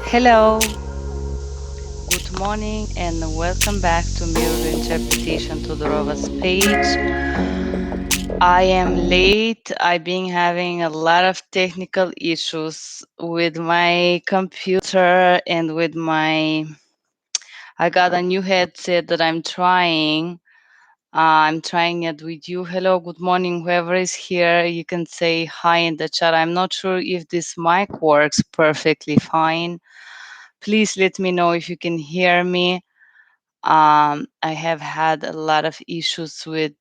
Hello, good morning, and welcome back to Mirror Interpretation Todorova's page. I am late. I've been having a lot of technical issues with my computer and with my. I got a new headset that I'm trying. I'm trying it with you. Hello, good morning, whoever is here. You can say hi in the chat. I'm not sure if this mic works perfectly fine. Please let me know if you can hear me. I have had a lot of issues with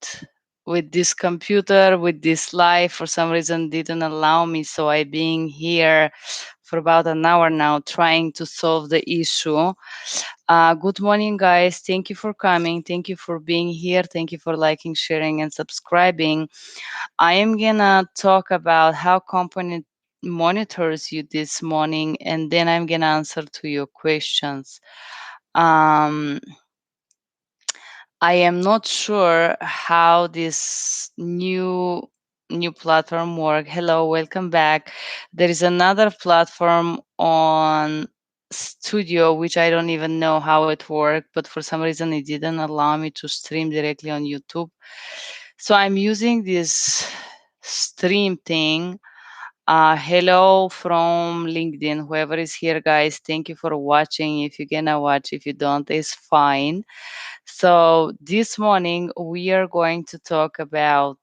this computer, with this live. For some reason, didn't allow me. So I been here for about an hour now, trying to solve the issue. Good morning, guys. Thank you for coming. Thank you for being here. Thank you for liking, sharing, and subscribing. I am gonna talk about how company monitors you this morning, and then I'm gonna answer to your questions. Um, I am not sure how this new platform work. Hello, welcome back. There is another platform on Studio which I don't even know how it worked, but for some reason it didn't allow me to stream directly on YouTube. So I'm using this stream thing. Hello from LinkedIn. Whoever is here, guys, thank you for watching. If you're gonna watch, if you don't, it's fine. So this morning we are going to talk about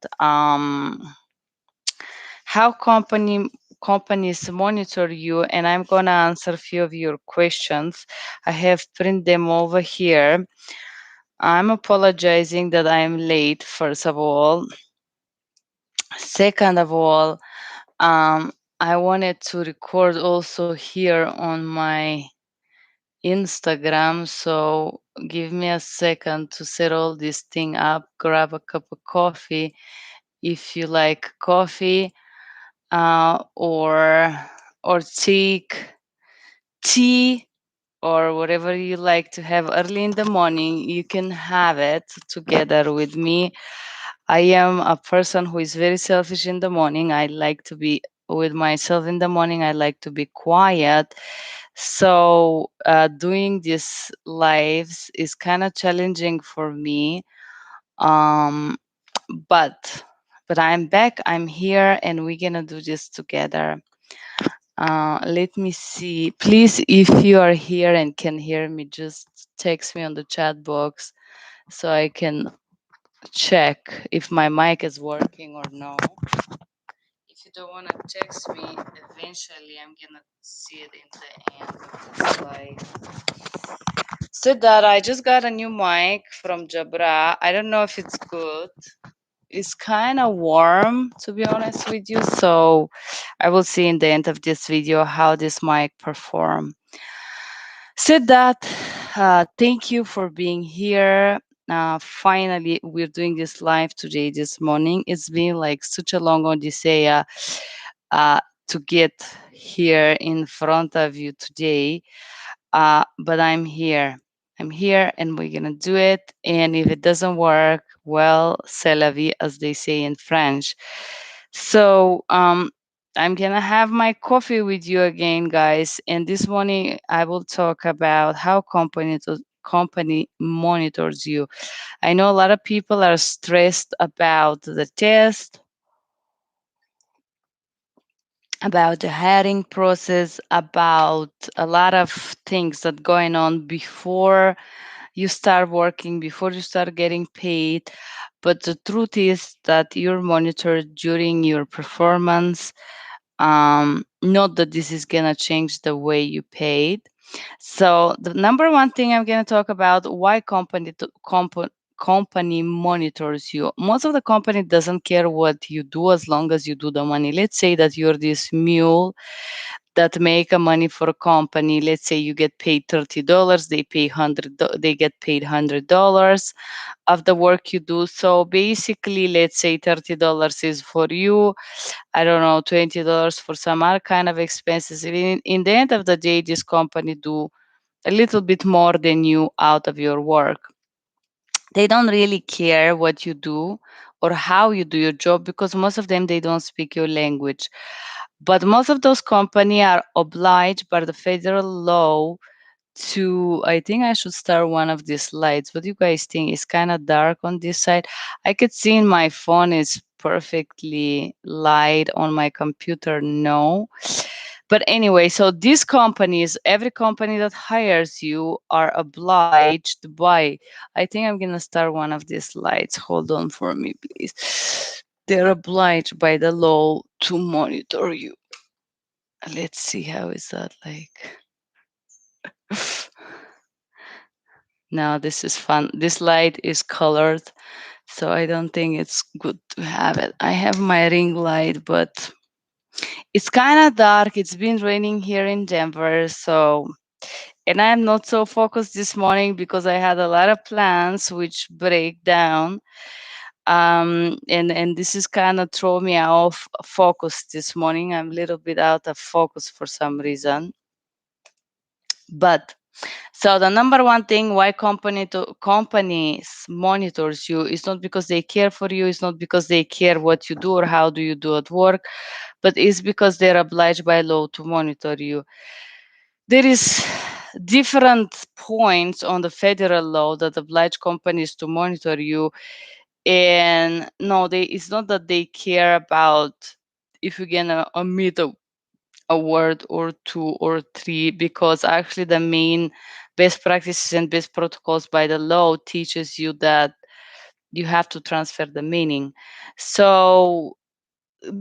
how companies monitor you, and I'm gonna answer a few of your questions. I have printed them over here. I'm apologizing that I'm late, first of all. Second of all, I wanted to record also here on my Instagram. So give me a second to set all this thing up, grab a cup of coffee if you like coffee, or tea, or whatever you like to have early in the morning. You can have it together with me. I am a person who is very selfish in the morning. I like to be with myself in the morning. I like to be quiet. So doing these lives is kind of challenging for me. Um, but I'm back. I'm here, and we're gonna do this together. Let me see. Please, if you are here and can hear me, just text me on the chat box so I can check if my mic is working or no. If you don't want to text me, eventually I'm gonna see it in the end of the slide. So that I just got a new mic from Jabra. I don't know if it's good. It's kind of warm, to be honest with you. So I will see in the end of this video how this mic perform. Said that, thank you for being here. Finally, we're doing this live today, this morning. It's been like such a long odyssey to get here in front of you today. But I'm here. I'm here, and we're gonna do it. And if it doesn't work, well, c'est la vie, as they say in French. So I'm gonna have my coffee with you again, guys. And this morning I will talk about how company monitors you. I know a lot of people are stressed about the test, about the hiring process, about a lot of things that going on before you start working, before you start getting paid. But the truth is that you're monitored during your performance. Not that this is gonna change the way you paid. So the number one thing I'm gonna talk about, why company monitors you. Most of the company doesn't care what you do as long as you do the money. Let's say that you're this mule that make a money for a company. Let's say you get paid $30, they get paid $100 of the work you do. So basically, let's say $30 is for you. I don't know, $20 for some other kind of expenses. In the end of the day, this company do a little bit more than you out of your work. They don't really care what you do or how you do your job, because most of them, they don't speak your language. But most of those companies are obliged by the federal law to, I think I should start one of these lights. What do you guys think? It's kind of dark on this side. I could see in my phone is perfectly light, on my computer no. But anyway, so these companies, every company that hires you are obliged by, I think I'm gonna start one of these lights. Hold on for me, please. They're obliged by the law to monitor you. Let's see, how is that like? Now this is fun. This light is colored, so I don't think it's good to have it. I have my ring light, but it's kind of dark. It's been raining here in Denver, so, and I'm not so focused this morning because I had a lot of plans which break down. And this is kind of throw me off focus this morning. I'm a little bit out of focus for some reason. But so the number one thing why companies monitors you is not because they care for you, it's not because they care what you do or how do you do at work, but it's because they're obliged by law to monitor you. There is different points on the federal law that oblige companies to monitor you. And no, it's not that they care about if you're gonna omit a word or two or three, because actually the main best practices and best protocols by the law teaches you that you have to transfer the meaning. So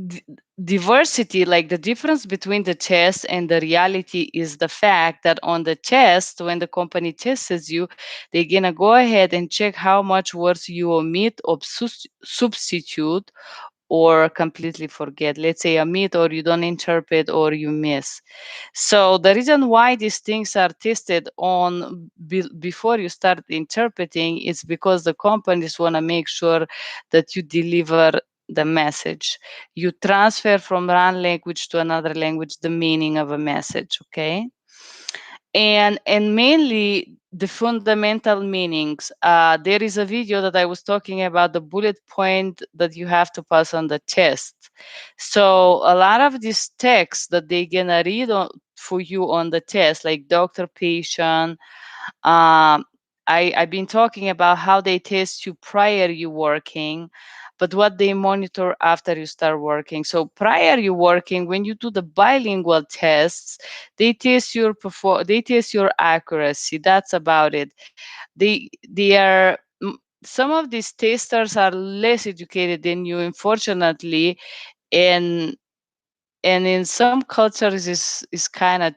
d- diversity, like the difference between the test and the reality, is the fact that on the test, when the company tests you, they're gonna go ahead and check how much words you omit or substitute or completely forget. Let's say omit, or you don't interpret, or you miss. So the reason why these things are tested on before you start interpreting is because the companies want to make sure that you deliver the message. You transfer from one language to another language the meaning of a message, okay? And mainly the fundamental meanings. There is a video that I was talking about the bullet point that you have to pass on the test. So a lot of these texts that they gonna read for you on the test, like doctor, patient, um, I've been talking about how they test you prior you working, but what they monitor after you start working. So prior you working, when you do the bilingual tests, they test your accuracy. That's about it. They are some of these testers are less educated than you, unfortunately, and in some cultures is kind of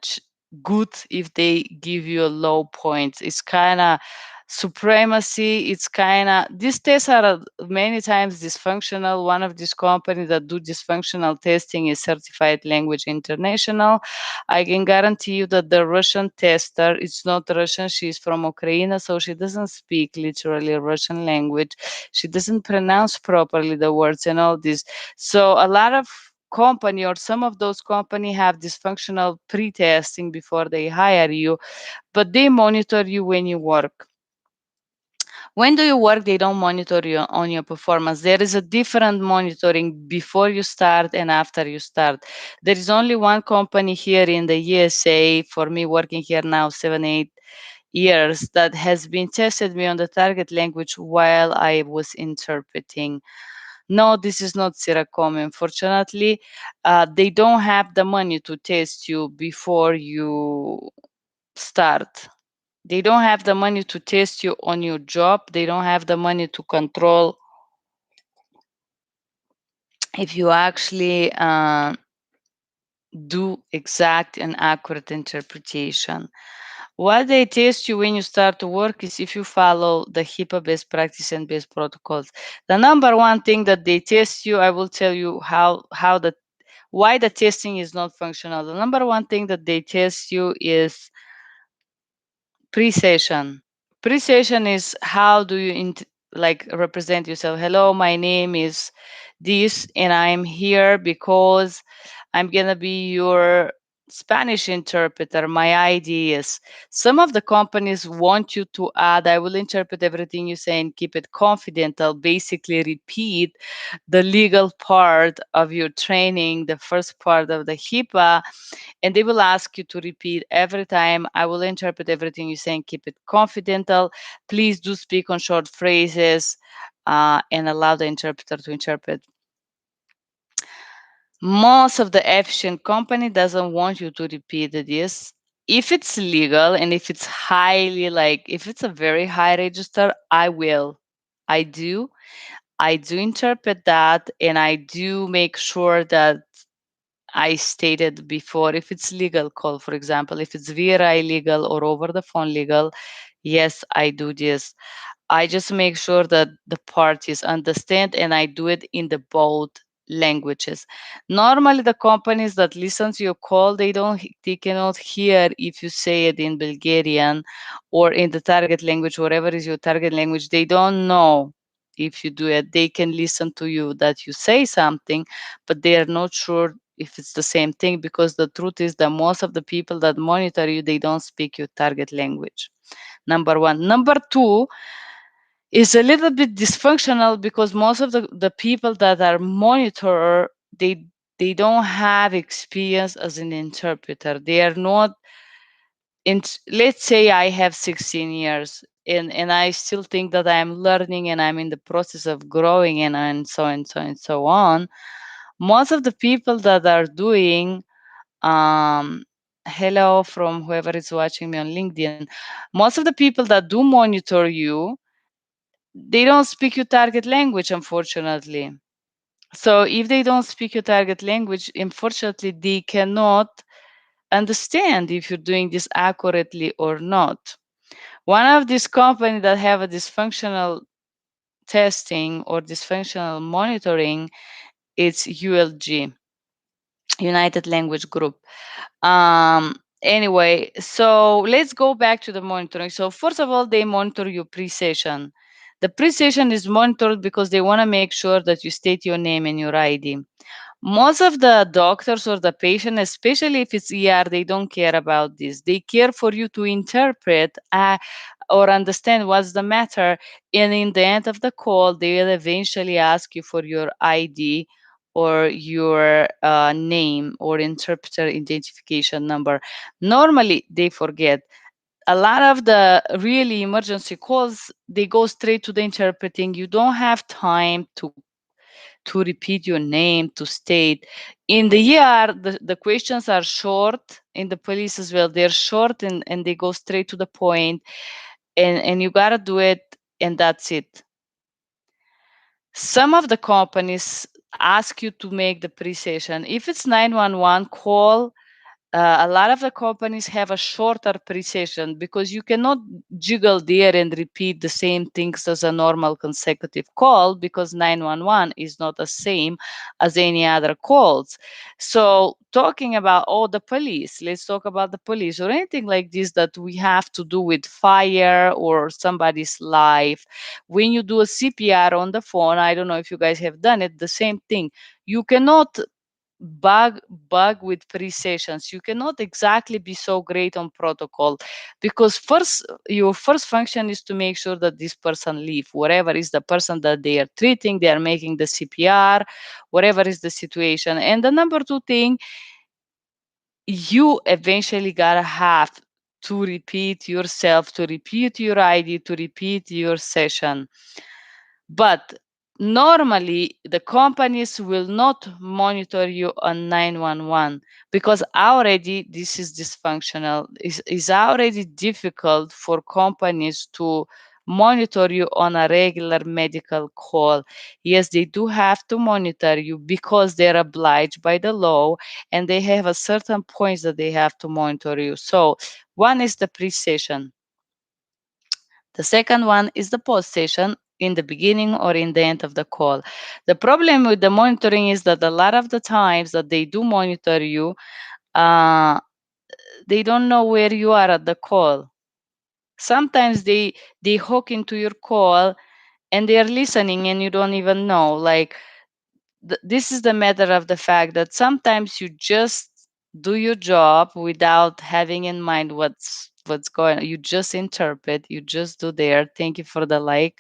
good if they give you a low point. It's kind of supremacy. It's kind of, these tests are many times dysfunctional. One of these companies that do dysfunctional testing is Certified Language International. I can guarantee you that the Russian tester, it's not Russian, she's from Ukraine, so she doesn't speak literally Russian language. She doesn't pronounce properly the words and all this. So a lot of company, or some of those company, have dysfunctional pre-testing before they hire you, but they monitor you when you work. When do you work, they don't monitor you on your performance. There is a different monitoring before you start and after you start. There is only one company here in the USA, for me working here now 7-8 years, that has been tested me on the target language while I was interpreting. No, this is not Siracom, unfortunately. They don't have the money to test you before you start. They don't have the money to test you on your job. They don't have the money to control if you actually do exact and accurate interpretation. What they test you when you start to work is if you follow the HIPAA best practice and best protocols. The number one thing that they test you, I will tell you how the why the testing is not functional. The number one thing that they test you is pre-session. Pre-session is how do you like represent yourself. Hello, my name is this, and I'm here because I'm gonna be your Spanish interpreter, my idea is some of the companies want you to add, I will interpret everything you say and keep it confidential, basically repeat the legal part of your training, the first part of the HIPAA, and they will ask you to repeat every time, I will interpret everything you say and keep it confidential. Please do speak on short phrases and allow the interpreter to interpret. Most of the efficient company doesn't want you to repeat this. If it's legal and if it's highly, like if it's a very high register, I will. I do. I do interpret that, and I do make sure that I stated before, if it's legal call, for example, if it's VRI legal or over the phone legal, yes, I do this. I just make sure that the parties understand, and I do it in the both languages. Normally, the companies that listen to your call, they cannot hear if you say it in Bulgarian or in the target language, whatever is your target language. They don't know if you do it. They can listen to you that you say something, but they are not sure if it's the same thing, because the truth is that most of the people that monitor you, they don't speak your target language. Number one. Number two is a little bit dysfunctional, because most of the people that are monitor, they don't have experience as an interpreter. They are not in, let's say I have 16 years, and I still think that I'm learning and I'm in the process of growing, and so and so and so on. Most of the people that are doing, hello from whoever is watching me on LinkedIn, most of the people that do monitor you, they don't speak your target language, unfortunately. So if they don't speak your target language, unfortunately, they cannot understand if you're doing this accurately or not. One of these companies that have a dysfunctional testing or dysfunctional monitoring, it's ULG, United Language Group. Anyway, so let's go back to the monitoring. So first of all, they monitor your pre-session. The pre-session is monitored because they want to make sure that you state your name and your ID. Most of the doctors or the patient, especially if it's ER, they don't care about this. They care for you to interpret or understand what's the matter. And in the end of the call, they will eventually ask you for your ID or your name or interpreter identification number. Normally, they forget. A lot of the really emergency calls, they go straight to the interpreting. You don't have time to repeat your name, to state. In the ER, the questions are short. In the police as well, they're short, and they go straight to the point, and you gotta do it, and that's it. Some of the companies ask you to make the pre-session. If it's 911 call, a lot of the companies have a shorter pre-session, because you cannot jiggle there and repeat the same things as a normal consecutive call, because 911 is not the same as any other calls. So talking about, oh, the police, let's talk about the police or anything like this that we have to do with fire or somebody's life. When you do a CPR on the phone, I don't know if you guys have done it, the same thing. You cannot bug with pre-sessions. You cannot exactly be so great on protocol, because first, your first function is to make sure that this person leave, whatever is the person that they are treating, they are making the CPR, whatever is the situation. And the number two thing, you eventually gotta have to repeat yourself, to repeat your ID, to repeat your session. But normally, the companies will not monitor you on 911, because already this is dysfunctional. It's already difficult for companies to monitor you on a regular medical call. Yes, they do have to monitor you because they're obliged by the law, and they have a certain points that they have to monitor you. So one is the pre-session. The second one is the post session, in the beginning or in the end of the call. The problem with the monitoring is that a lot of the times that they do monitor you, uh, they don't know where you are at the call. Sometimes they hook into your call and they are listening and you don't even know. Like, this is the matter of the fact that sometimes you just do your job without having in mind what's going on. You just interpret, you just do there. Thank you for the like.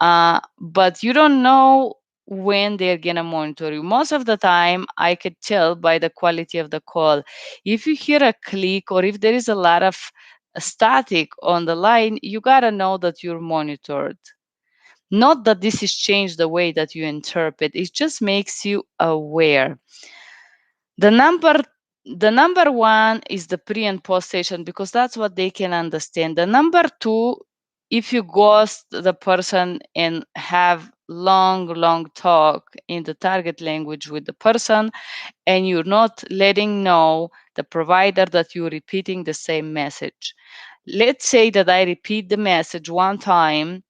But you don't know when they're gonna monitor you. Most of the time, I could tell by the quality of the call. If you hear a click or if there is a lot of static on the line, you gotta know that you're monitored. Not that this has changed the way that you interpret, it just makes you aware. The number the number one is the pre and post session because that's what they can understand. The number two, if you ghost the person and have long talk in the target language with the person and you're not letting know the provider that you're repeating the same message. Let's say that I repeat the message one time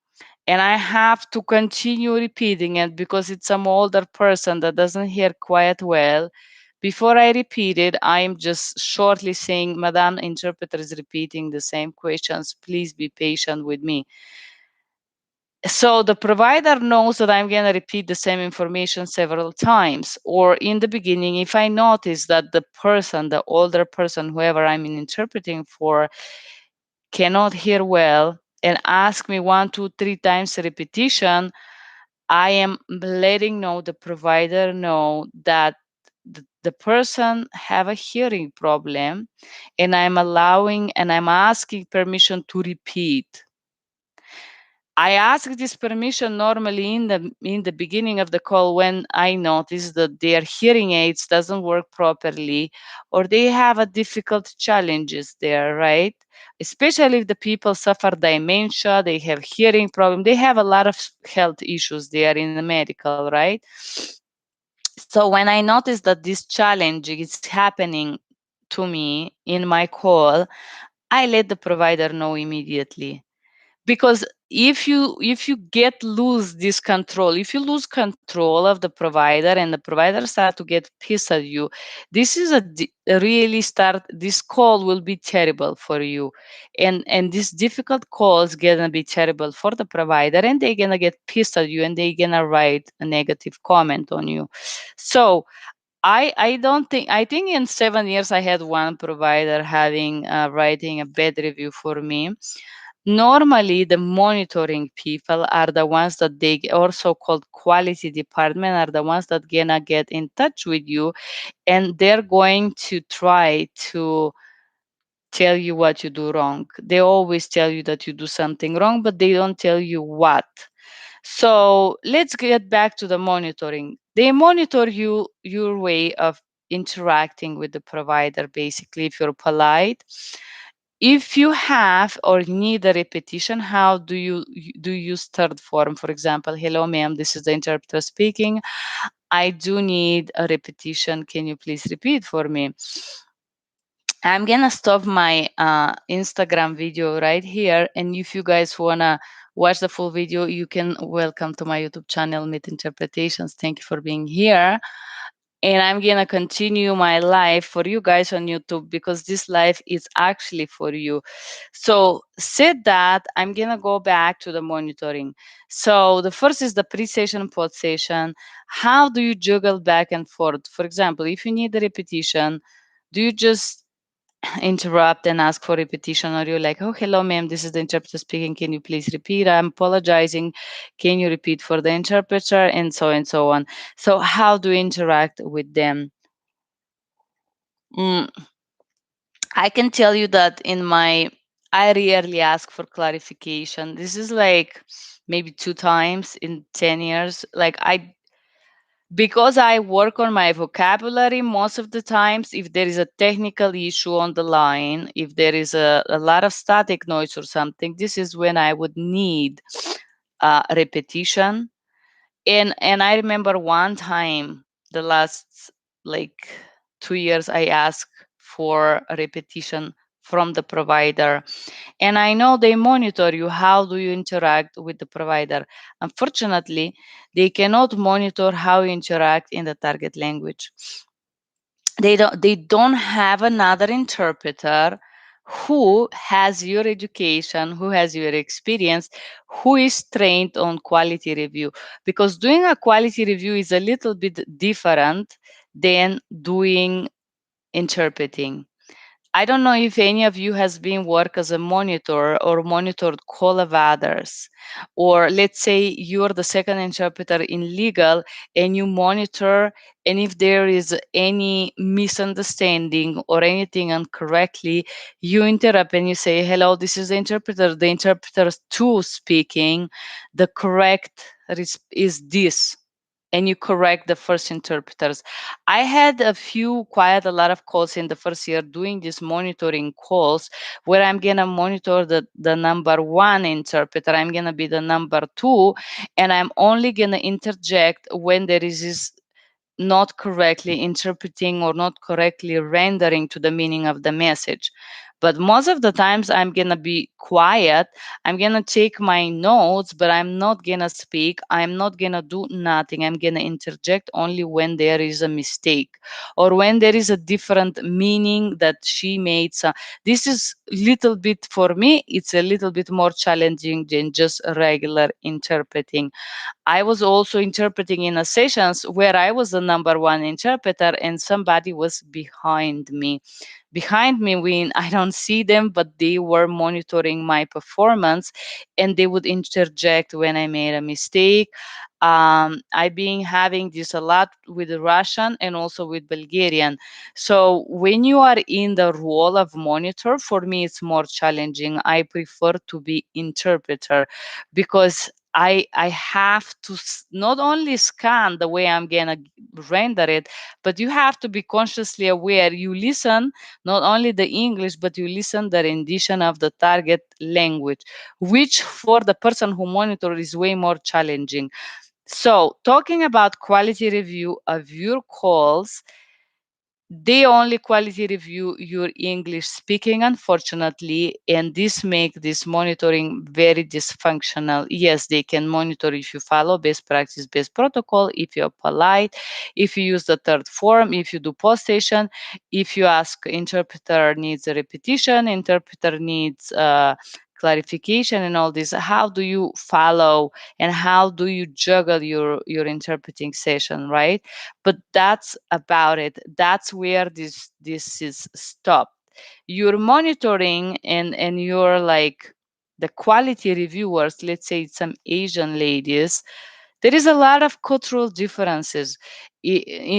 and I have to continue repeating it because it's some older person that doesn't hear quite well. Before I repeat it, I'm just shortly saying, Madam interpreter is repeating the same questions. Please be patient with me. So the provider knows that I'm going to repeat the same information several times. Or in the beginning, if I notice that the person, the older person, whoever I'm interpreting for, cannot hear well and ask me one, two, three times repetition, I am letting know the provider know that the person have a hearing problem and I'm allowing and I'm asking permission to repeat. I ask this permission normally in the beginning of the call when I notice that their hearing aids doesn't work properly or they have a difficult challenges there, right? Especially if the people suffer dementia, they have hearing problem, they have a lot of health issues there in the medical, right? So when I notice that this challenge is happening to me in my call, I let the provider know immediately because if you get lose this control, if you lose control of the provider and the provider start to get pissed at you, this is really start, this call will be terrible for you, and these difficult calls gonna be terrible for the provider and they're gonna get pissed at you and they're gonna write a negative comment on you. So I don't think, I think in 7 years I had one provider having writing a bad review for me. Normally, the monitoring people are the ones that they also called quality department are the ones that gonna get in touch with you and they're going to try to tell you what you do wrong. They always tell you that you do something wrong, but they don't tell you what. So let's get back to the monitoring. They monitor you your way of interacting with the provider basically if you're polite. If you have or need a repetition, how do you use third form? For example, hello ma'am, this is the interpreter speaking. I do need a repetition. Can you please repeat for me? I'm gonna stop my Instagram video right here, and if you guys wanna watch the full video, you can welcome to my YouTube channel, Meet Interpretations. Thank you for being here. And I'm gonna continue my live for you guys on YouTube because this live is actually for you. So said that, I'm gonna go back to the monitoring. So the first is the pre-session, post-session. How do you juggle back and forth? For example, if you need a repetition, do you just interrupt and ask for repetition, or you're like, oh hello ma'am, this is the interpreter speaking, can you please repeat, I'm apologizing, can you repeat for the interpreter, and so on. So how do you interact with them? mm, I can tell you that in my, I rarely ask for clarification. This is like maybe 2 times in 10 years. Like I, because I work on my vocabulary most of the times, if there is a technical issue on the line, if there is a lot of static noise or something, this is when I would need repetition. And I remember one time, the last like 2 years, I asked for a repetition from the provider, and I know they monitor you. How do you interact with the provider? Unfortunately, they cannot monitor how you interact in the target language. They don't have another interpreter who has your education, who has your experience, who is trained on quality review. Because doing a quality review is a little bit different than doing interpreting. I don't know if any of you has been work as a monitor or monitored call of others, or let's say you're the second interpreter in legal and you monitor, and if there is any misunderstanding or anything incorrectly, you interrupt and you say, "Hello, this is the interpreter two speaking. The correct is this." And you correct the first interpreters. I had quite a lot of calls in the first year doing these monitoring calls where I'm gonna monitor the number one interpreter. I'm gonna be the number two, and I'm only gonna interject when there is this not correctly interpreting or not correctly rendering to the meaning of the message. But most of the times I'm gonna be quiet. I'm gonna take my notes, but I'm not gonna speak. I'm not gonna do nothing. I'm gonna interject only when there is a mistake or when there is a different meaning that she made. So this is little bit for me, it's a little bit more challenging than just regular interpreting. I was also interpreting in a sessions where I was the number one interpreter and somebody was behind me. Behind me when I don't see them, but they were monitoring my performance and they would interject when I made a mistake. I've been having this a lot with Russian and also with Bulgarian. So when you are in the role of monitor, for me it's more challenging. I prefer to be interpreter because I have to not only scan the way I'm gonna render it, but you have to be consciously aware. You listen not only the English, but you listen the rendition of the target language, which for the person who monitor is way more challenging. So talking about quality review of your calls, they only quality review your English speaking, unfortunately, and this makes this monitoring very dysfunctional. Yes, they can monitor if you follow best practice, best protocol, if you're polite, if you use the third form, if you do post station, if you ask interpreter needs a repetition, interpreter needs clarification and all this. How do you follow and how do you juggle your interpreting session, right? But that's about it. That's where this is stopped. You're monitoring and you're like the quality reviewers, let's say it's some Asian ladies, there is a lot of cultural differences.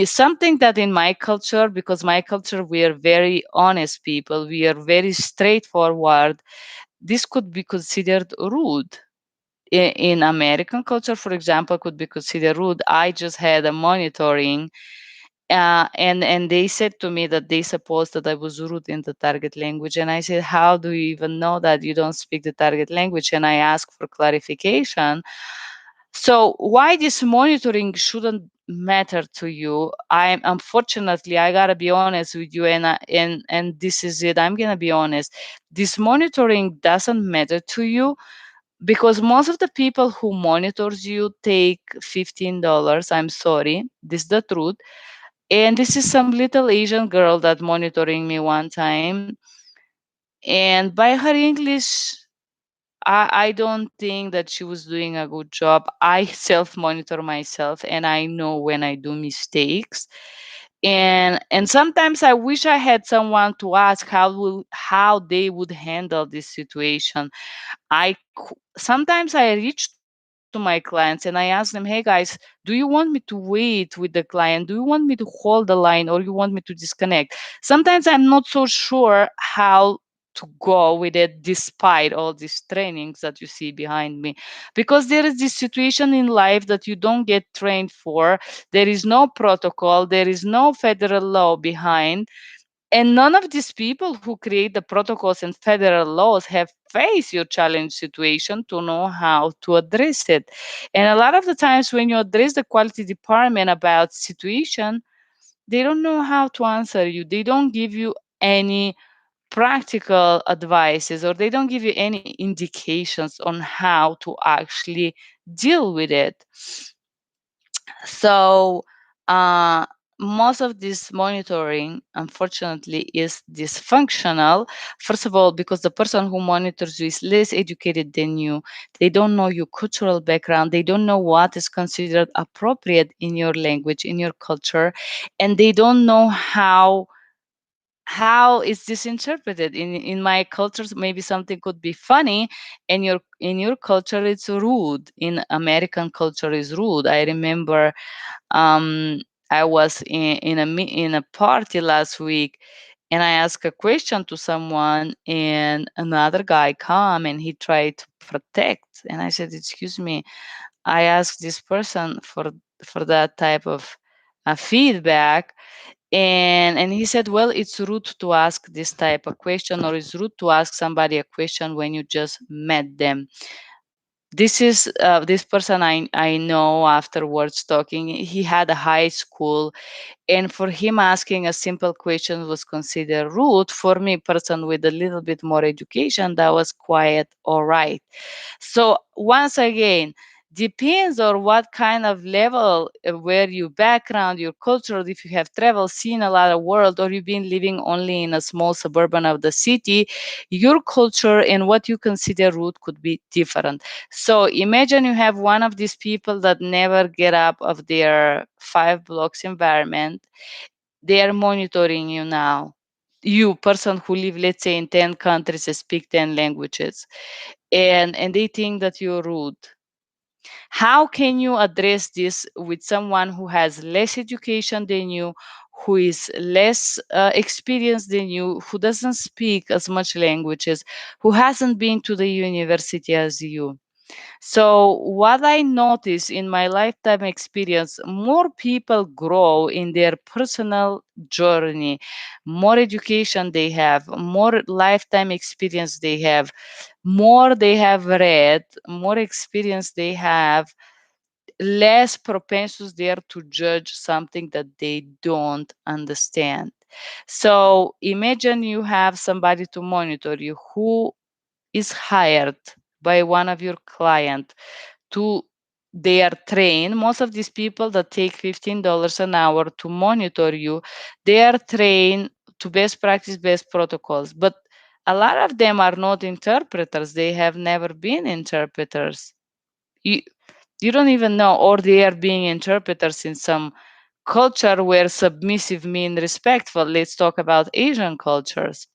Something that in my culture, because my culture, we are very honest people, we are very straightforward, this could be considered rude. In American culture, for example, could be considered rude. I just had a monitoring, and they said to me that they supposed that I was rude in the target language, and I said, "How do you even know that you don't speak the target language?" And I asked for clarification. So why this monitoring shouldn't matter to you? I'm unfortunately I gotta be honest with you, and this is it. I'm gonna be honest. This monitoring doesn't matter to you because most of the people who monitors you take $15. I'm sorry, this is the truth. And this is some little Asian girl that monitoring me one time. And by her English, I don't think that she was doing a good job. I self monitor myself and I know when I do mistakes. And sometimes I wish I had someone to ask how they would handle this situation. Sometimes I reach to my clients and I ask them, "Hey guys, do you want me to wait with the client? Do you want me to hold the line or you want me to disconnect?" Sometimes I'm not so sure how to go with it despite all these trainings that you see behind me, because there is this situation in life that you don't get trained for. There is no protocol, there is no federal law behind, and none of these people who create the protocols and federal laws have faced your challenge situation to know how to address it. And a lot of the times when you address the quality department about situation, they don't know how to answer you. They don't give you any practical advices, or they don't give you any indications on how to actually deal with it. So, uh, most of this monitoring, unfortunately, is dysfunctional. First of all, because the person who monitors you is less educated than you. They don't know your cultural background. They don't know what is considered appropriate in your language, in your culture, and they don't know how how is this interpreted in my cultures? Maybe something could be funny, and in your culture it's rude. In American culture is rude. I remember um, I was in a party last week, and I asked a question to someone, and another guy come and he tried to protect. And I said, "Excuse me, I asked this person for that type of feedback." And he said, "Well, it's rude to ask this type of question, or it's rude to ask somebody a question when you just met them." This person I know afterwards talking. He had a high school, and for him asking a simple question was considered rude. For me, person with a little bit more education, that was quite all right. So once again, depends on what kind of level, where your background, your culture, if you have traveled, seen a lot of world, or you've been living only in a small suburban of the city, your culture and what you consider rude could be different. So imagine you have one of these people that never get up of their 5 blocks environment. They are monitoring you now. You person who live, let's say, in 10 countries and speak 10 languages, and they think that you're rude. How can you address this with someone who has less education than you, who is less experienced than you, who doesn't speak as much languages, who hasn't been to the university as you? So, what I notice in my lifetime experience, more people grow in their personal journey, more education they have, more lifetime experience they have, more they have read, more experience they have, less propensious they are to judge something that they don't understand. So, imagine you have somebody to monitor you who is hired by one of your client to, they are trained. Most of these people that take $15 an hour to monitor you, they are trained to best practice, best protocols. But a lot of them are not interpreters. They have never been interpreters. You, you don't even know, or they are being interpreters in some culture where submissive mean respectful. Let's talk about Asian cultures.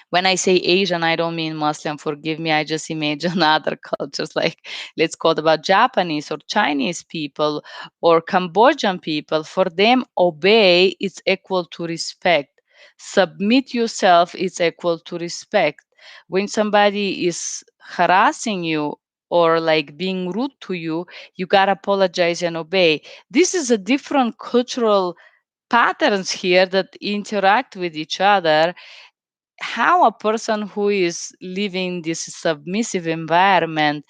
When I say Asian, I don't mean Muslim, forgive me. I just imagine other cultures, like let's call about Japanese or Chinese people or Cambodian people. For them, obey is equal to respect. Submit yourself is equal to respect. When somebody is harassing you or like being rude to you, you gotta apologize and obey. This is a different cultural patterns here that interact with each other. How a person who is living this submissive environment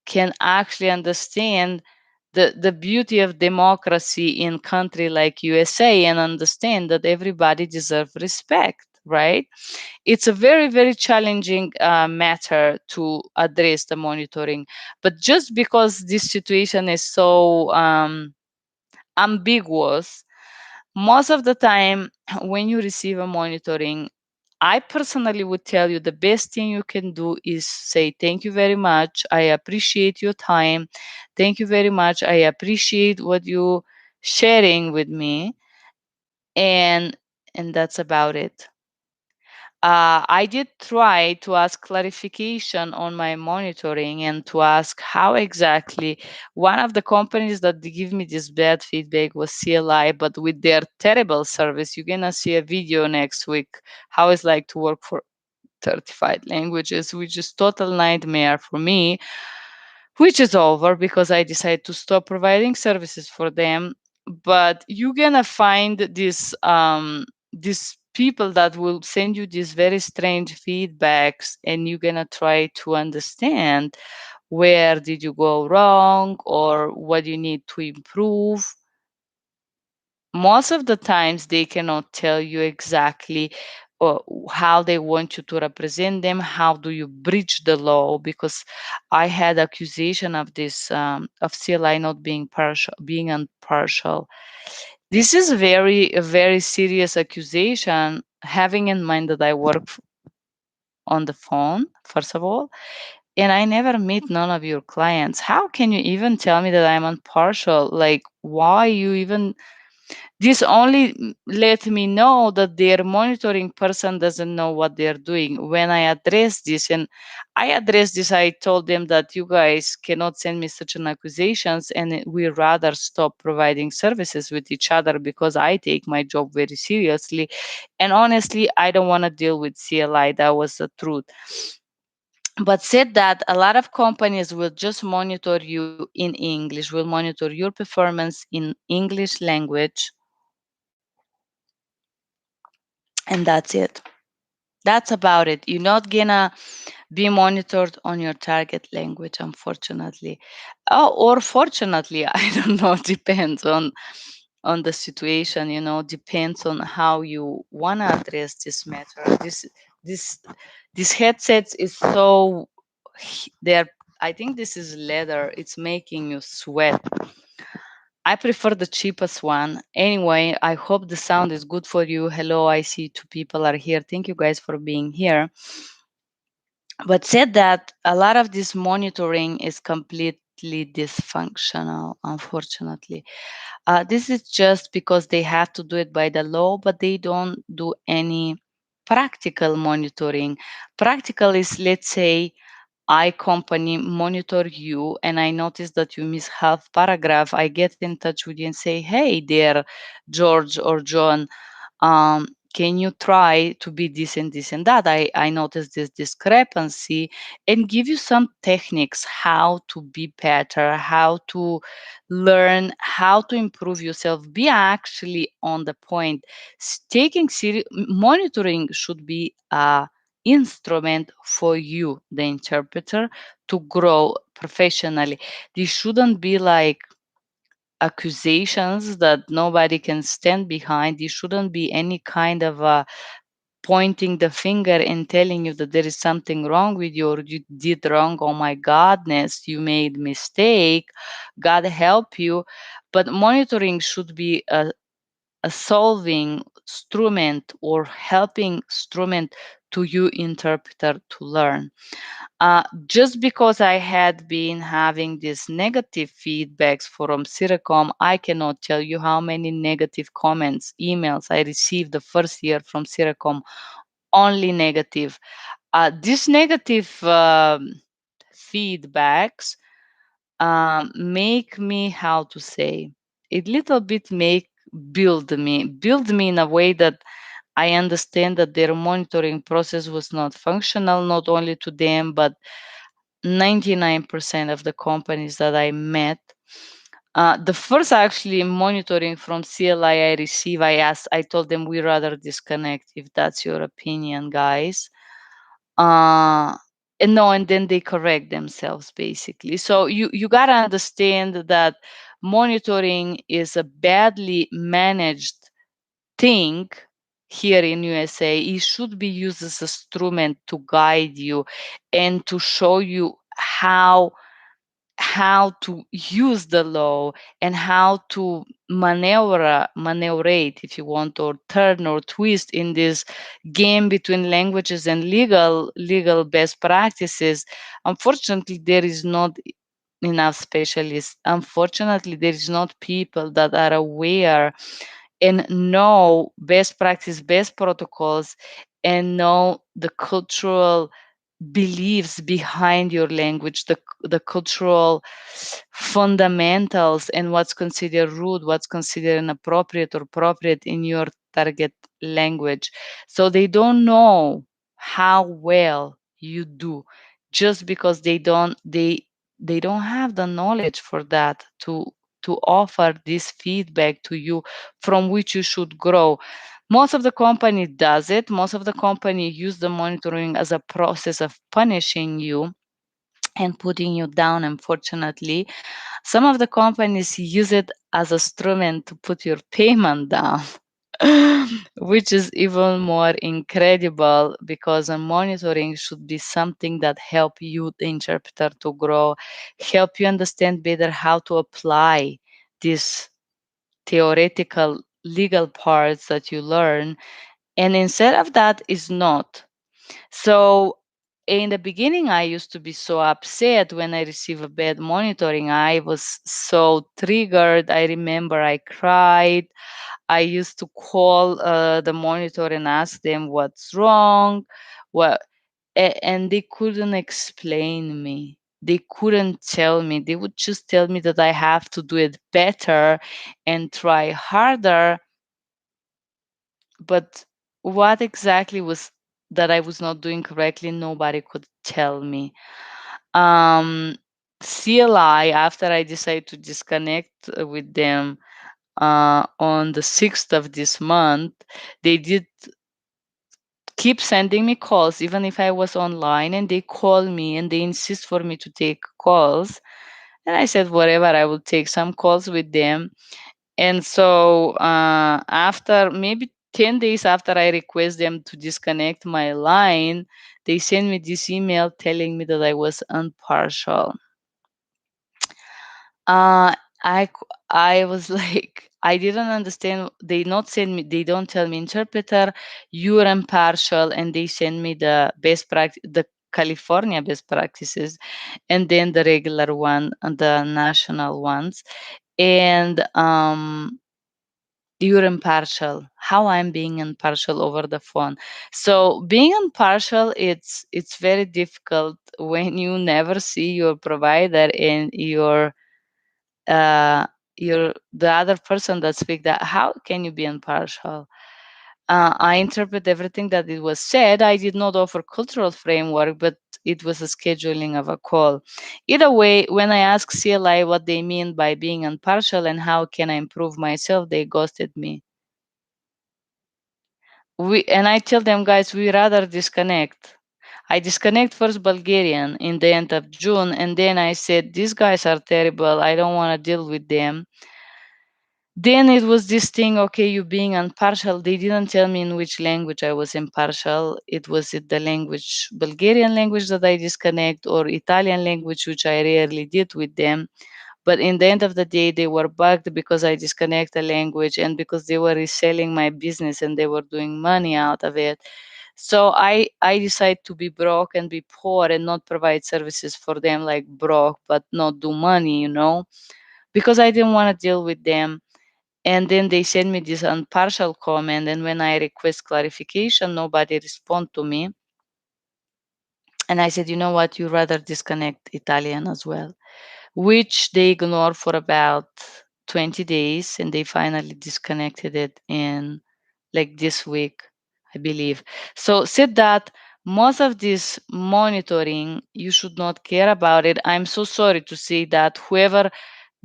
can actually understand the beauty of democracy in country like USA and understand that everybody deserves respect, right? It's a very, very challenging matter to address the monitoring. But just because this situation is so ambiguous, most of the time when you receive a monitoring, I personally would tell you the best thing you can do is say, "Thank you very much. I appreciate your time. Thank you very much. I appreciate what you sharing with me." And that's about it. I did try to ask clarification on my monitoring and to ask how exactly one of the companies that give me this bad feedback was CLI, but with their terrible service. You're gonna see a video next week how it's like to work for 35 languages, which is total nightmare for me, which is over because I decided to stop providing services for them. But you're gonna find these people that will send you these very strange feedbacks, and you're gonna try to understand where did you go wrong or what you need to improve. Most of the times they cannot tell you exactly uh, how they want you to represent them, how do you breach the law, because I had accusation of this of CLI not being partial, being impartial. This is a very serious accusation, having in mind that I work on the phone first of all, and I never meet none of your clients. How can you even tell me that I'm impartial? Like, why you even This only let me know that their monitoring person doesn't know what they're doing. When I address this, and I addressed this, I told them that you guys cannot send me such an accusations, and we rather stop providing services with each other because I take my job very seriously. And honestly, I don't want to deal with CLI. That was the truth. But said that a lot of companies will just monitor you in English, will monitor your performance in English language, and that's it. That's about it. You're not gonna be monitored on your target language, unfortunately. Oh, or fortunately, I don't know. Depends on the situation. Depends on how you wanna address this matter. This this headset is so they're. I think this is leather. It's making you sweat. I prefer the cheapest one. Anyway, I hope the sound is good for you. Hello, I see two people are here. Thank you guys for being here. But said that a lot of this monitoring is completely dysfunctional, unfortunately. This is just because they have to do it by the law, but they don't do any practical monitoring. Practical is, let's say, I company monitor you and I notice that you miss half paragraph. I get in touch with you and say, hey there, George or John, can you try to be this and this and that? I noticed this discrepancy and give you some techniques how to be better, how to learn, how to improve yourself. Be actually on the point. Taking serious monitoring should be a instrument for you, the interpreter, to grow professionally. This shouldn't be like accusations that nobody can stand behind. There shouldn't be any kind of pointing the finger and telling you that there is something wrong with you or you did wrong. Oh my godness, you made mistake. God help you. But monitoring should be a solving instrument or helping instrument to you interpreter to learn. Just because I had been having these negative feedbacks from Siricom, I cannot tell you how many negative comments, emails I received the first year from Siricom, only negative. These negative feedbacks make me, how to say, a little bit make build me in a way that I understand that their monitoring process was not functional, not only to them, but 99% of the companies that I met. The first actually monitoring from CLI I received, I told them we rather disconnect if that's your opinion, guys. Uh, and no, and then they correct themselves basically. So you gotta understand that monitoring is a badly managed thing here in USA. It should be used as an instrument to guide you and to show you how to use the law and how to maneuverate, if you want, or turn or twist in this game between languages and legal best practices. Unfortunately, there is not enough specialists. Unfortunately, there is not people that are aware and know best practice, best protocols, and know the cultural beliefs behind your language, the cultural fundamentals, and what's considered rude, what's considered inappropriate or appropriate in your target language. So they don't know how well you do just because they don't have the knowledge for that to offer this feedback to you from which you should grow. Most of the company does it. Most of the company use the monitoring as a process of punishing you and putting you down, unfortunately. Some of the companies use it as a instrument to put your payment down. Which is even more incredible because monitoring should be something that help you the interpreter to grow, help you understand better how to apply these theoretical legal parts that you learn, and instead of that is not. So in the beginning, I used to be so upset when I received a bad monitoring. I was so triggered. I remember I cried. I used to call the monitor and ask them what's wrong, what, and they couldn't explain me. They couldn't tell me. They would just tell me that I have to do it better and try harder. But what exactly was that I was not doing correctly, nobody could tell me. Um, CLI, after I decided to disconnect with them on the 6th of this month, they did keep sending me calls even if I was online, and they call me and they insist for me to take calls. And I said, whatever, I will take some calls with them. And so after maybe 10 days after I request them to disconnect my line, they sent me this email telling me that I was impartial. Uh, I was like, I didn't understand. They not send me. They don't tell me interpreter. You're impartial, and they send me the best practice, the California best practices, and then the regular one, and the national ones, and you're impartial. How I'm being impartial over the phone. So being impartial, it's very difficult when you never see your provider and uh, you're the other person that speak that. How can you be impartial? I interpret everything that it was said. I did not offer cultural framework, but it was a scheduling of a call. Either way, when I asked CLI what they mean by being impartial and how can I improve myself, they ghosted me. And I tell them, guys, we rather disconnect. I disconnect first Bulgarian in the end of June, and then I said, these guys are terrible. I don't want to deal with them. Then it was this thing, okay, you being impartial. They didn't tell me in which language I was impartial. It was it the language, Bulgarian language that I disconnect, or Italian language, which I rarely did with them. But in the end of the day, they were bugged because I disconnect the language and because they were reselling my business and they were doing money out of it. So I decided to be broke and be poor and not provide services for them like broke, but not do money, because I didn't want to deal with them. And then they send me this impartial comment, and when I request clarification, nobody respond to me. And I said, you know what, you rather disconnect Italian as well, which they ignored for about 20 days, and they finally disconnected it in like this week, I believe. So said that most of this monitoring, you should not care about it. I'm so sorry to say that whoever,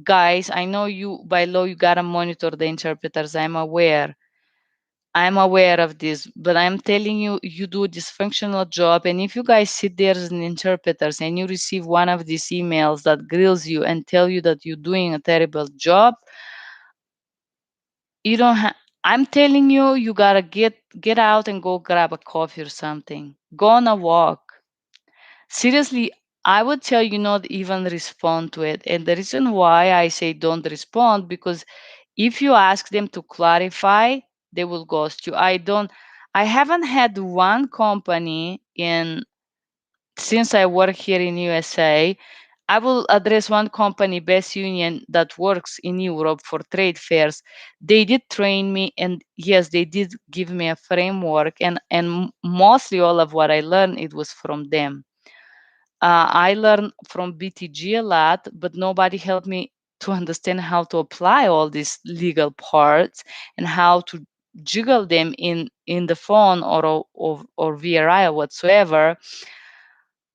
guys, I know you by law you gotta monitor the interpreters. I'm aware of this, but I'm telling you, you do a dysfunctional job. And if you guys sit there as an interpreters and you receive one of these emails that grills you and tell you that you're doing a terrible job, you don't have. I'm telling you, you gotta get out and go grab a coffee or something. Go on a walk. Seriously, I would tell you not even respond to it. And the reason why I say don't respond, because if you ask them to clarify, they will ghost you. I haven't had one company in since I work here in USA. I will address one company, Best Union, that works in Europe for trade fairs. They did train me, and yes, they did give me a framework, and mostly all of what I learned it was from them. I learned from BTG a lot, but nobody helped me to understand how to apply all these legal parts and how to jiggle them in the phone or VRI or whatsoever.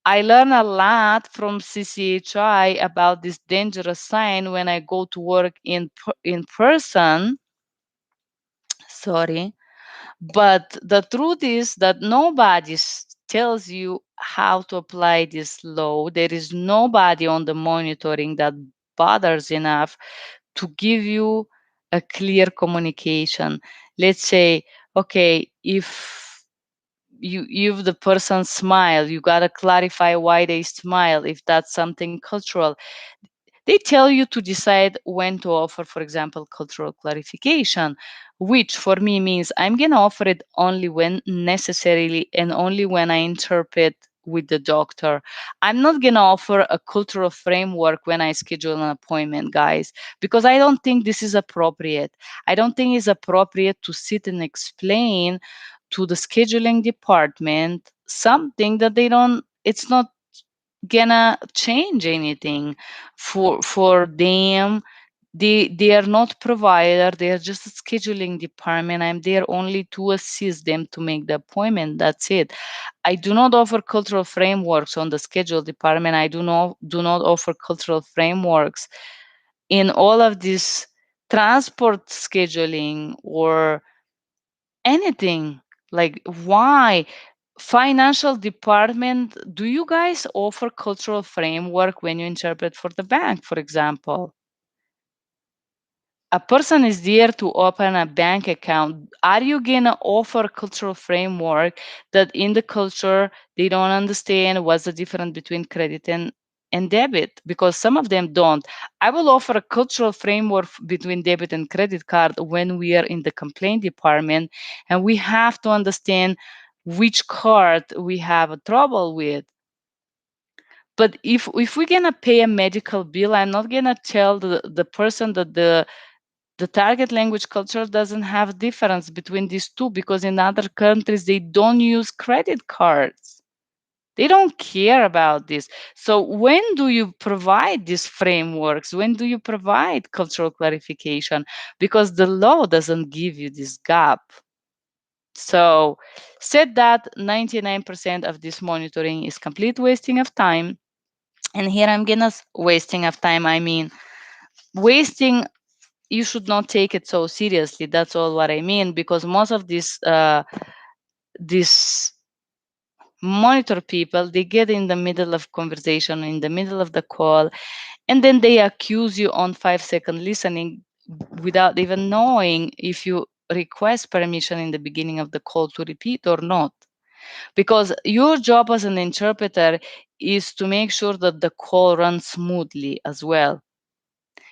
I learned a lot from CCHI about this dangerous sign when I go to work in person. Sorry. But the truth is that nobody tells you how to apply this law. There is nobody on the monitoring that bothers enough to give you a clear communication. Let's say, okay, if the person smile, you got to clarify why they smile, if that's something cultural. They tell you to decide when to offer, for example, cultural clarification, which for me means I'm going to offer it only when necessarily and only when I interpret with the doctor. I'm not going to offer a cultural framework when I schedule an appointment, guys, because I don't think this is appropriate. I don't think it's appropriate to sit and explain to the scheduling department something that they don't, it's not gonna change anything for them. They are not provider, they are just a scheduling department. I'm there only to assist them to make the appointment, that's it. I do not offer cultural frameworks on the schedule department. I do not offer cultural frameworks in all of this transport scheduling or anything. Like, why? Financial department, do you guys offer cultural framework when you interpret for the bank, for example? A person is there to open a bank account. Are you gonna offer cultural framework that in the culture they don't understand what's the difference between credit and debit? Because some of them don't. I will offer a cultural framework between debit and credit card when we are in the complaint department, and we have to understand which card we have a trouble with. But if we're gonna pay a medical bill, I'm not gonna tell the person that the target language culture doesn't have difference between these two, because in other countries they don't use credit cards. They don't care about this. So when do you provide these frameworks? When do you provide cultural clarification? Because the law doesn't give you this gap. So said that 99% of this monitoring is complete wasting of time. And here I'm gonna wasting of time, I mean wasting, you should not take it so seriously. That's all what I mean, because most of these monitor people, they get in the middle of conversation, in the middle of the call, and then they accuse you on 5-second listening without even knowing if you request permission in the beginning of the call to repeat or not. Because your job as an interpreter is to make sure that the call runs smoothly as well.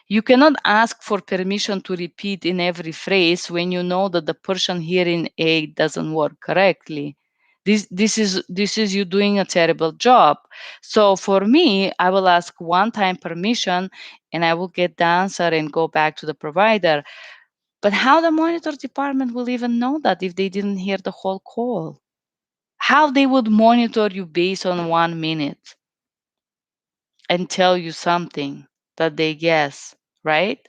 You cannot ask for permission to repeat in every phrase when you know that the person hearing aid doesn't work correctly. This is you doing a terrible job. So for me, I will ask one time permission and I will get the answer and go back to the provider. But how the monitor department will even know that if they didn't hear the whole call? How they would monitor you based on 1 minute and tell you something that they guess, right?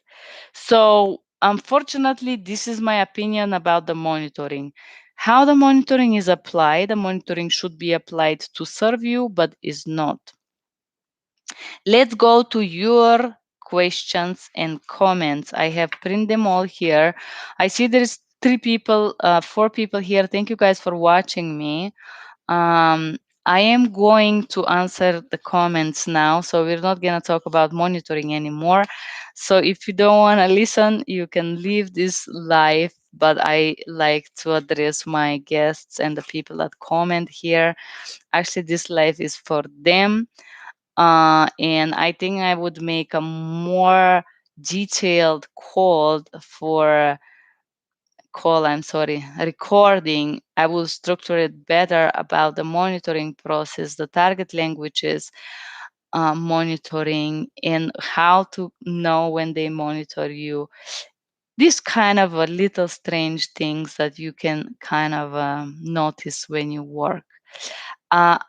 So, unfortunately, this is my opinion about the monitoring. How the monitoring is applied, the monitoring should be applied to serve you, but is not. Let's go to your questions and comments. I have printed them all here. I see there's 4 people here. Thank you guys for watching me. Um, I am going to answer the comments now, so we're not going to talk about monitoring anymore. So if you don't want to listen, you can leave this live, but I like to address my guests and the people that comment here. Actually, this live is for them. And I think I would make a more detailed recording. I will structure it better about the monitoring process, the target languages monitoring, and how to know when they monitor you. These kind of little strange things that you can kind of notice when you work.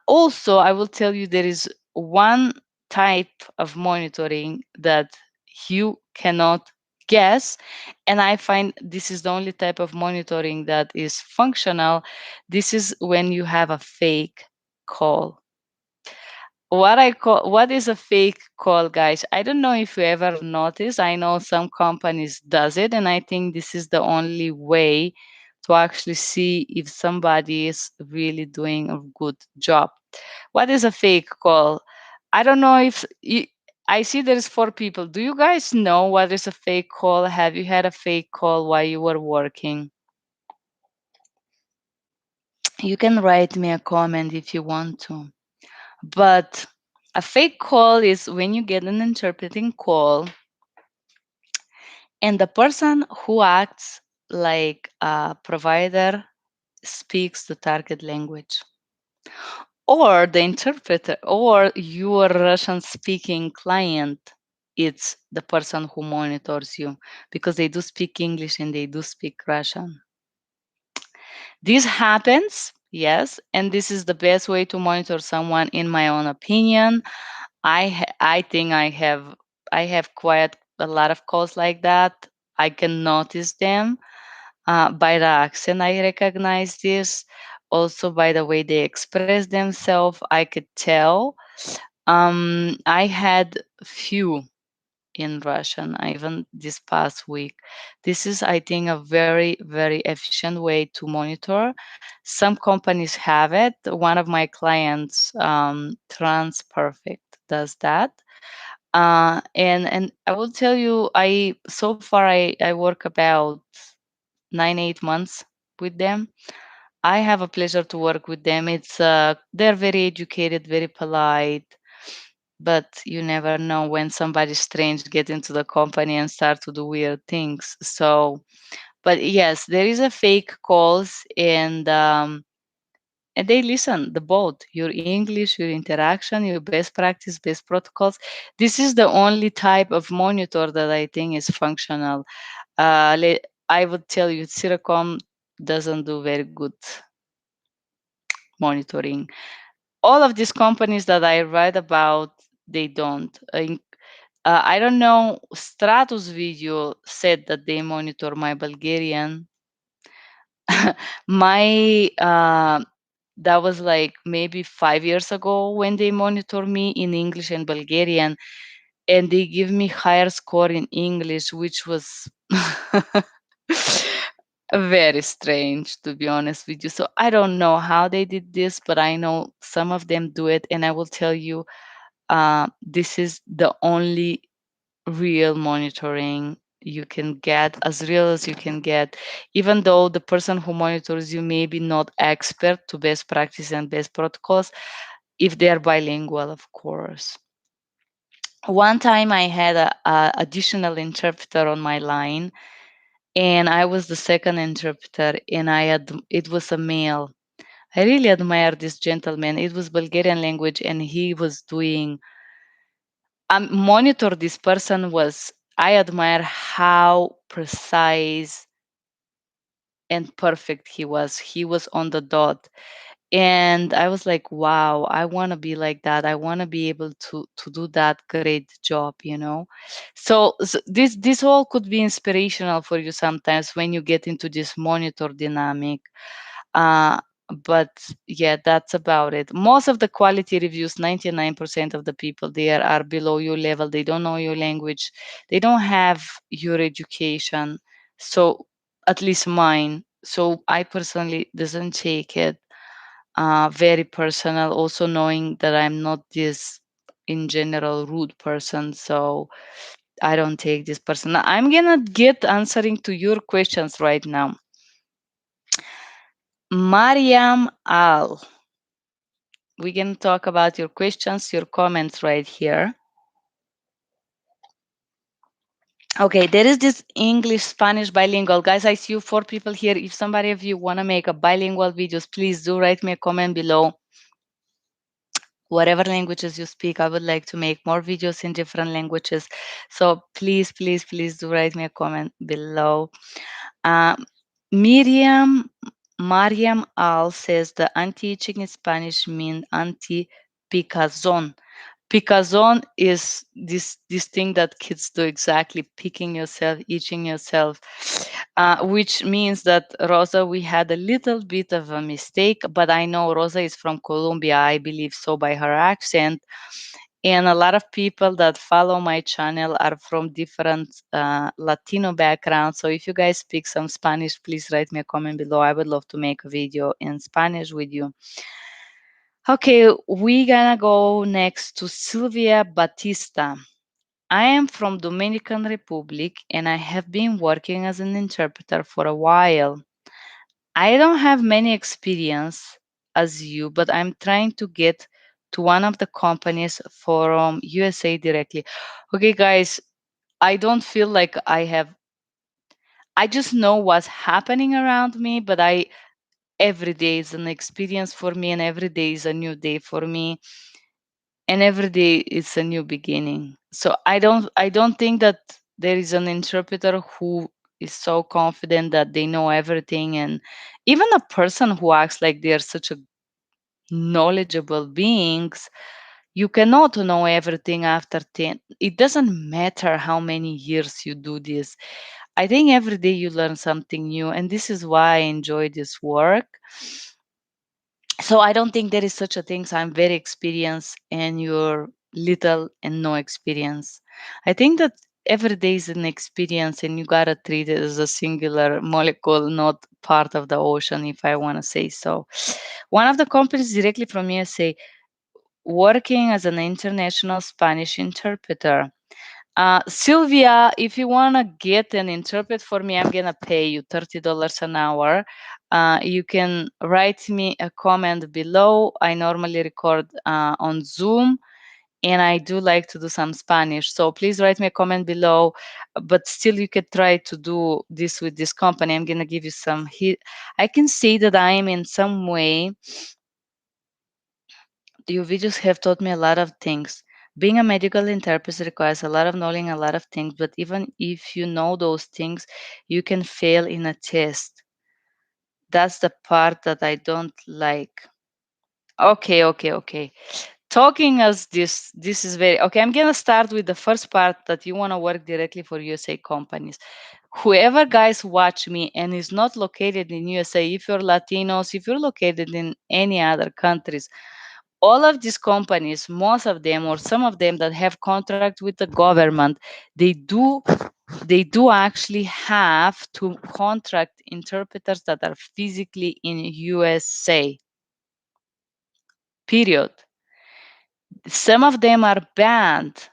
Also, I will tell you there is one type of monitoring that you cannot guess, and I find this is the only type of monitoring that is functional. This is when you have a fake call. What is a fake call, guys? I don't know if you ever noticed. I know some companies does it, and I think this is the only way to actually see if somebody is really doing a good job. What is a fake call? I don't know if I see there is 4 people. Do you guys know what is a fake call? Have you had a fake call while you were working? You can write me a comment if you want to. But a fake call is when you get an interpreting call and the person who acts like a provider speaks the target language. or the interpreter, or your Russian speaking client. It's the person who monitors you because they do speak English and they do speak Russian. This happens, yes, and this is the best way to monitor someone, in my own opinion. I think I have quite a lot of calls like that. I can notice them by the accent. I recognize this. Also by the way they express themselves, I could tell. I had few in Russian, even this past week. This is, I think, a very, very efficient way to monitor. Some companies have it. One of my clients, TransPerfect, does that. And I will tell you, I so far I work about 9 8 months with them. I have a pleasure to work with them. It's they're very educated, very polite, but you never know when somebody strange get into the company and start to do weird things. So, but yes, there is a fake calls, and they listen the both your English, your interaction, your best practice, best protocols. This is the only type of monitor that I think is functional. I would tell you, Circom doesn't do very good monitoring. All of these companies that I read about, they don't. I don't know. Stratus Video said that they monitor my Bulgarian. my That was like maybe 5 years ago when they monitor me in English and Bulgarian, and they give me higher score in English, which was very strange, to be honest with you. So I don't know how they did this, but I know some of them do it, and I will tell you, this is the only real monitoring you can get, as real as you can get, even though the person who monitors you may be not expert to best practice and best protocols, if they are bilingual, of course. One time I had a additional interpreter on my line, and I was the second interpreter, and it was a male. I really admire this gentleman. It was Bulgarian language, and he was doing monitor. This person was, I admire how precise and perfect he was. He was on the dot. And I was like, wow, I want to be like that. I want to be able to do that great job, you know. So this all could be inspirational for you sometimes when you get into this monitor dynamic. Uh, but yeah, that's about it. Most of the quality reviews, 99% of the people there are below your level. They don't know your language. They don't have your education. So at least mine. So I personally doesn't take it very personal. Also knowing that I'm not this in general rude person. So I don't take this personal. I'm gonna get answering to your questions right now. Mariam Al. We can talk about your questions, your comments right here. Okay, there is this English Spanish bilingual. Guys, I see you 4 people here. If somebody of you want to make a bilingual videos, please do write me a comment below. Whatever languages you speak, I would like to make more videos in different languages. So please, please, please do write me a comment below. Um, Miriam Mariam Al says the anti-itching in Spanish means anti-picazón. Picazón is this thing that kids do, exactly, picking yourself, itching yourself, which means that, Rosa, we had a little bit of a mistake, but I know Rosa is from Colombia, I believe so by her accent. And a lot of people that follow my channel are from different Latino backgrounds. So if you guys speak some Spanish, please write me a comment below. I would love to make a video in Spanish with you. Okay, we're gonna go next to Silvia Batista. I am from Dominican Republic and I have been working as an interpreter for a while. I don't have many experience as you, but I'm trying to get to one of the companies from USA directly. Okay, guys, I don't feel like I just know what's happening around me, but every day is an experience for me, and every day is a new day for me, and every day is a new beginning. So I don't think that there is an interpreter who is so confident that they know everything, and even a person who acts like they are such a knowledgeable beings, you cannot know everything after 10. It doesn't matter how many years you do this. I think every day you learn something new, and this is why I enjoy this work. So I don't think there is such a thing. So I'm very experienced and you're little and no experience. I think that every day is an experience and you gotta treat it as a singular molecule, not part of the ocean, if I want to say so. One of the companies directly from USA working as an international Spanish interpreter. Sylvia, if you want to get an interpret for me, I'm going to pay you $30 an hour. You can write me a comment below. I normally record on Zoom and I do like to do some Spanish. So please write me a comment below. But still, you could try to do this with this company. I'm going to give you some hit. I can say that I am in some way, your videos have taught me a lot of things. Being a medical interpreter requires a lot of knowing a lot of things, but even if you know those things, you can fail in a test. That's the part that I don't like. Okay. Talking as this is very okay. I'm gonna start with the first part that you want to work directly for USA companies. Whoever guys watch me and is not located in USA, if you're Latinos, if you're located in any other countries, all of these companies, most of them or some of them that have contract with the government, they do actually have to contract interpreters that are physically in USA. Period. Some of them are banned.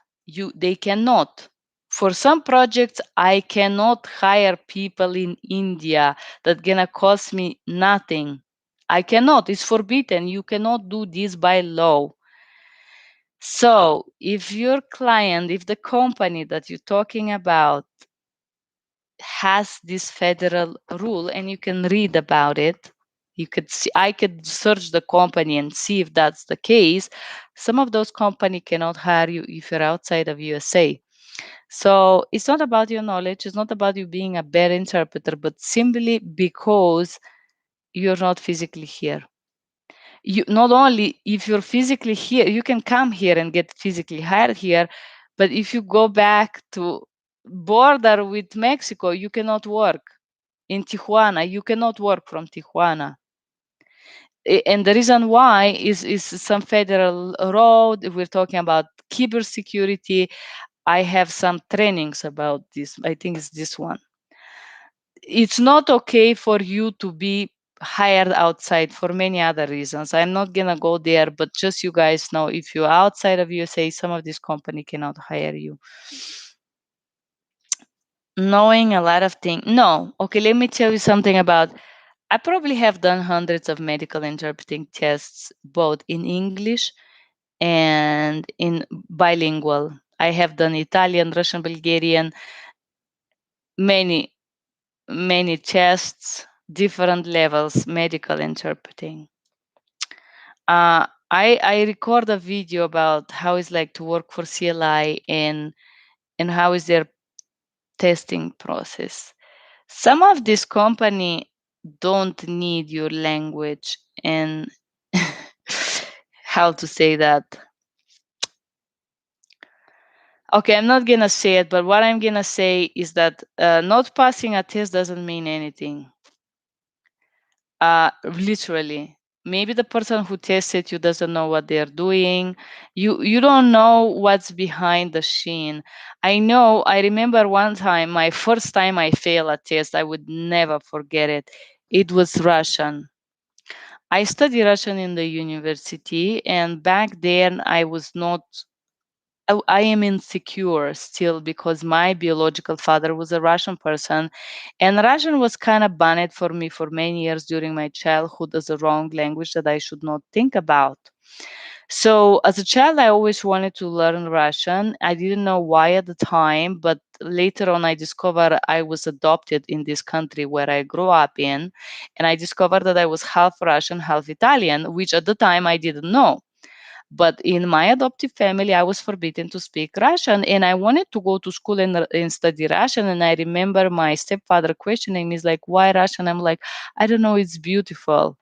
They cannot. For some projects, I cannot hire people in India that gonna cost me nothing. I cannot. It's forbidden. You cannot do this by law. So if your client, if the company that you're talking about has this federal rule and you can read about it, you could see, I could search the company and see if that's the case. Some of those company cannot hire you if you're outside of USA. So it's not about your knowledge, it's not about you being a bad interpreter, but simply because you're not physically here. You not only if you're physically here, you can come here and get physically hired here, but if you go back to border with Mexico, you cannot work in Tijuana. You cannot work from Tijuana. And the reason why is some federal road. We're talking about cybersecurity. I have some trainings about this. I think it's this one. It's not okay for you to be hired outside for many other reasons. I'm not gonna go there, but just you guys know, if you're outside of USA, some of this company cannot hire you. Knowing a lot of things. No, okay, let me tell you something about. I probably have done hundreds of medical interpreting tests, both in English and in bilingual. I have done Italian, Russian, Bulgarian, many many tests, different levels, medical interpreting. I record a video about how it's like to work for CLI and how is their testing process. Some of this company don't need your language and how to say that. Okay, I'm not gonna say it, but what I'm gonna say is that not passing a test doesn't mean anything. Literally, maybe the person who tested you doesn't know what they're doing. You don't know what's behind the scene. I remember one time, my first time I failed a test, I would never forget it. It was Russian. I studied Russian in the university, and back then I was not. I am insecure still because my biological father was a Russian person, and Russian was kind of banned for me for many years during my childhood as a wrong language that I should not think about. So as a child, I always wanted to learn Russian. I didn't know why at the time, but later on, I discovered I was adopted in this country where I grew up in, and I discovered that I was half Russian, half Italian, which at the time I didn't know. But in my adoptive family, I was forbidden to speak Russian, and I wanted to go to school and study Russian. And I remember my stepfather questioning me, "Is like, why Russian?" I'm like, "I don't know, it's beautiful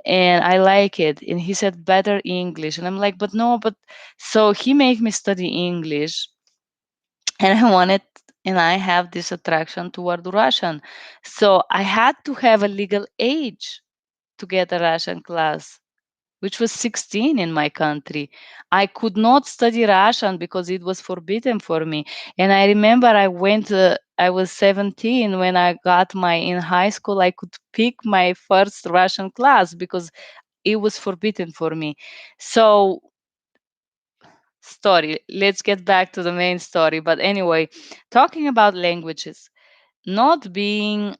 and I like it." And he said, "Better English." And I'm like, "But no, but..." So he made me study English, and I wanted, and I have this attraction toward Russian. So I had to have a legal age to get a Russian class, which was 16 in my country. I could not study Russian because it was forbidden for me. And I remember I was 17 when I got in high school, I could pick my first Russian class because it was forbidden for me. So, story, let's get back to the main story. But anyway, talking about languages, not being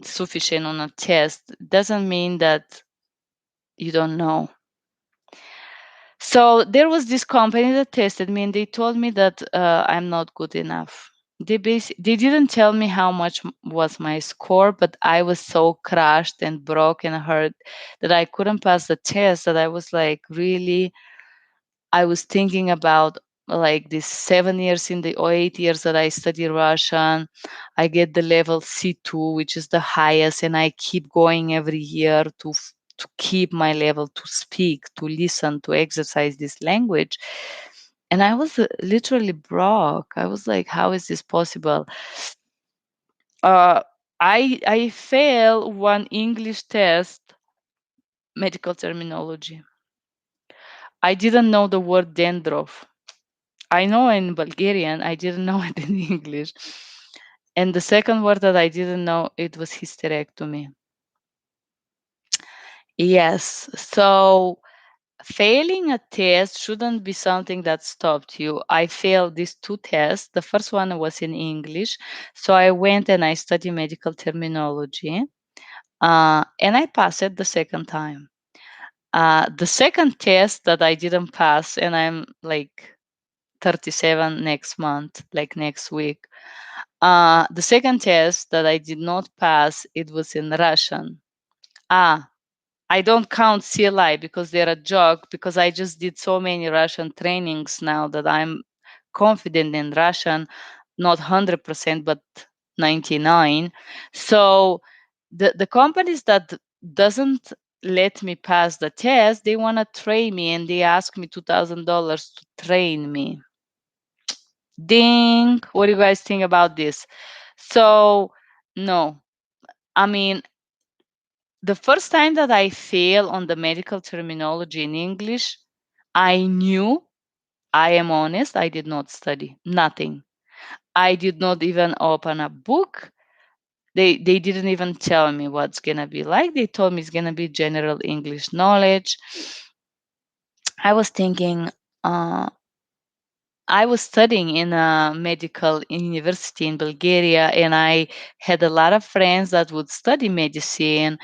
sufficient on a test doesn't mean that you don't know. So there was this company that tested me, and they told me that I'm not good enough. They didn't tell me how much was my score, but I was so crushed and broken hurt that I couldn't pass the test. That I was like, really, I was thinking about like these 7 years in the or 8 years that I study Russian. I get the level C2, which is the highest, and I keep going every year to keep my level, to speak, to listen, to exercise this language. And I was literally broke. I was like, how is this possible? Uh, I failed one English test, medical terminology. I didn't know the word dandruff. I know in Bulgarian, I didn't know it in English. And the second word that I didn't know, it was hysterectomy. Yes. So failing a test shouldn't be something that stopped you. I failed these two tests. The first one was in English. So I went and I studied medical terminology. And I passed it the second time. The second test that I didn't pass, and I'm like 37 next month, like next week. The second test that I did not pass, it was in Russian. Ah, I don't count CLI because they're a joke, because I just did so many Russian trainings now that I'm confident in Russian, not 100%, but 99. So the companies that doesn't let me pass the test, they want to train me and they ask me $2,000 to train me. Ding. What do you guys think about this? So, no. I mean, the first time that I fail on the medical terminology in English, I knew, I am honest, I did not study nothing. I did not even open a book. They didn't even tell me what's gonna be like. They told me it's gonna be general English knowledge. I was thinking, uh, I was studying in a medical university in Bulgaria, and I had a lot of friends that would study medicine,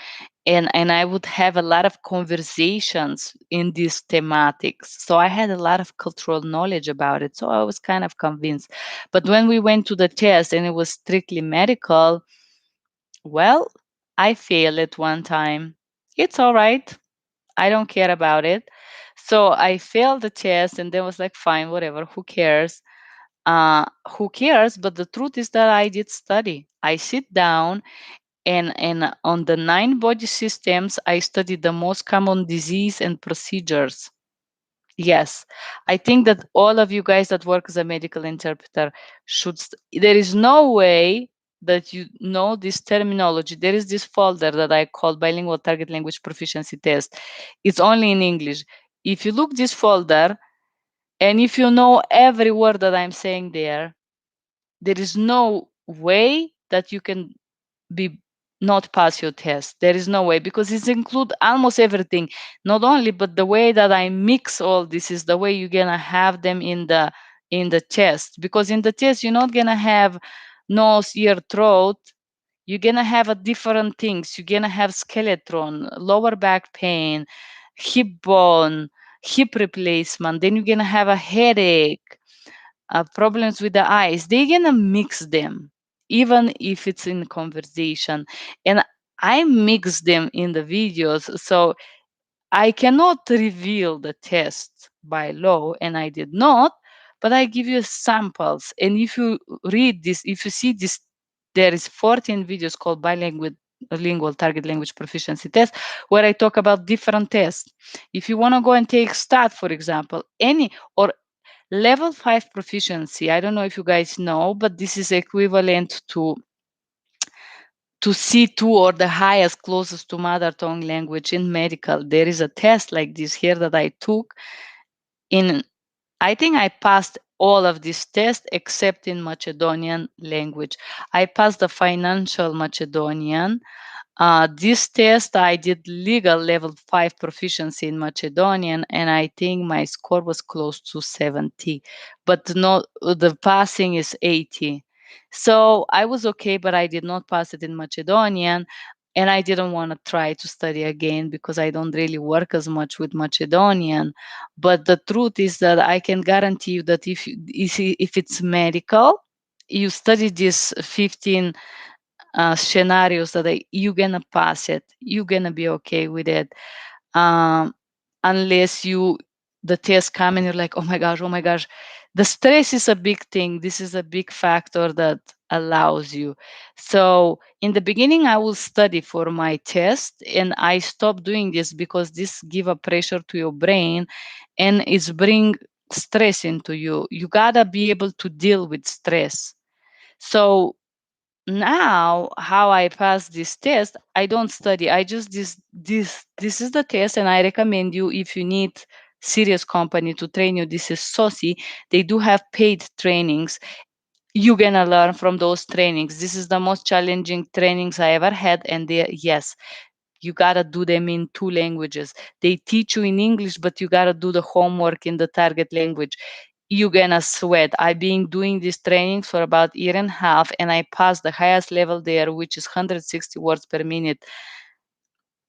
and I would have a lot of conversations in these thematics. So I had a lot of cultural knowledge about it. So I was kind of convinced. But when we went to the test and it was strictly medical, well, I failed it one time. It's all right. I don't care about it. So I failed the test and then was like, fine, whatever, who cares? Who cares? But the truth is that I did study. I sit down and on the 9 body systems, I studied the most common disease and procedures. Yes, I think that all of you guys that work as a medical interpreter there is no way that you know this terminology. There is this folder that I call Bilingual Target Language Proficiency Test. It's only in English. If you look this folder and if you know every word that I'm saying there is no way that you can be not pass your test. There is no way, because it's include almost everything. Not only, but the way that I mix all this is the way you're gonna have them in the test. Because in the test you're not gonna have nose, ear, throat. You're gonna have a different things. You're gonna have skeleton, lower back pain, hip bone, hip replacement, then you're gonna have a headache, problems with the eyes. They're gonna mix them, even if it's in conversation. And I mix them in the videos, so I cannot reveal the test by law, and I did not, but I give you samples. And if you read this, if you see this, there is 14 videos called bilingual lingual target language proficiency test, where I talk about different tests. If you want to go and take stat, for example, any or level 5 proficiency, I don't know if you guys know, but this is equivalent to C2 or the highest closest to mother tongue language in medical. There is a test like this here that I took in, I think I passed all of these tests except in Macedonian language. I passed the financial Macedonian. This test, I did legal level 5 proficiency in Macedonian, and I think my score was close to 70, but not the passing is 80. So I was okay, but I did not pass it in Macedonian, and I didn't want to try to study again because I don't really work as much with Macedonian. But the truth is that I can guarantee you that if it's medical, you study this 15 scenarios that you're gonna pass it, you're gonna be okay with it, um, unless you the test come and you're like, oh my gosh, the stress is a big thing. This is a big factor that allows you. So in the beginning, I will study for my test, and I stopped doing this because this give a pressure to your brain, and it's bring stress into you. You gotta be able to deal with stress. So now how I pass this test, I don't study. I just this is the test, and I recommend you, if you need serious company to train you, this is saucy. They do have paid trainings. You're gonna learn from those trainings. This is the most challenging trainings I ever had, and they, yes, you gotta do them in 2 languages. They teach you in English, but you gotta do the homework in the target language. You're gonna sweat. I've been doing these trainings for about a year and a half, and I passed the highest level there, which is 160 words per minute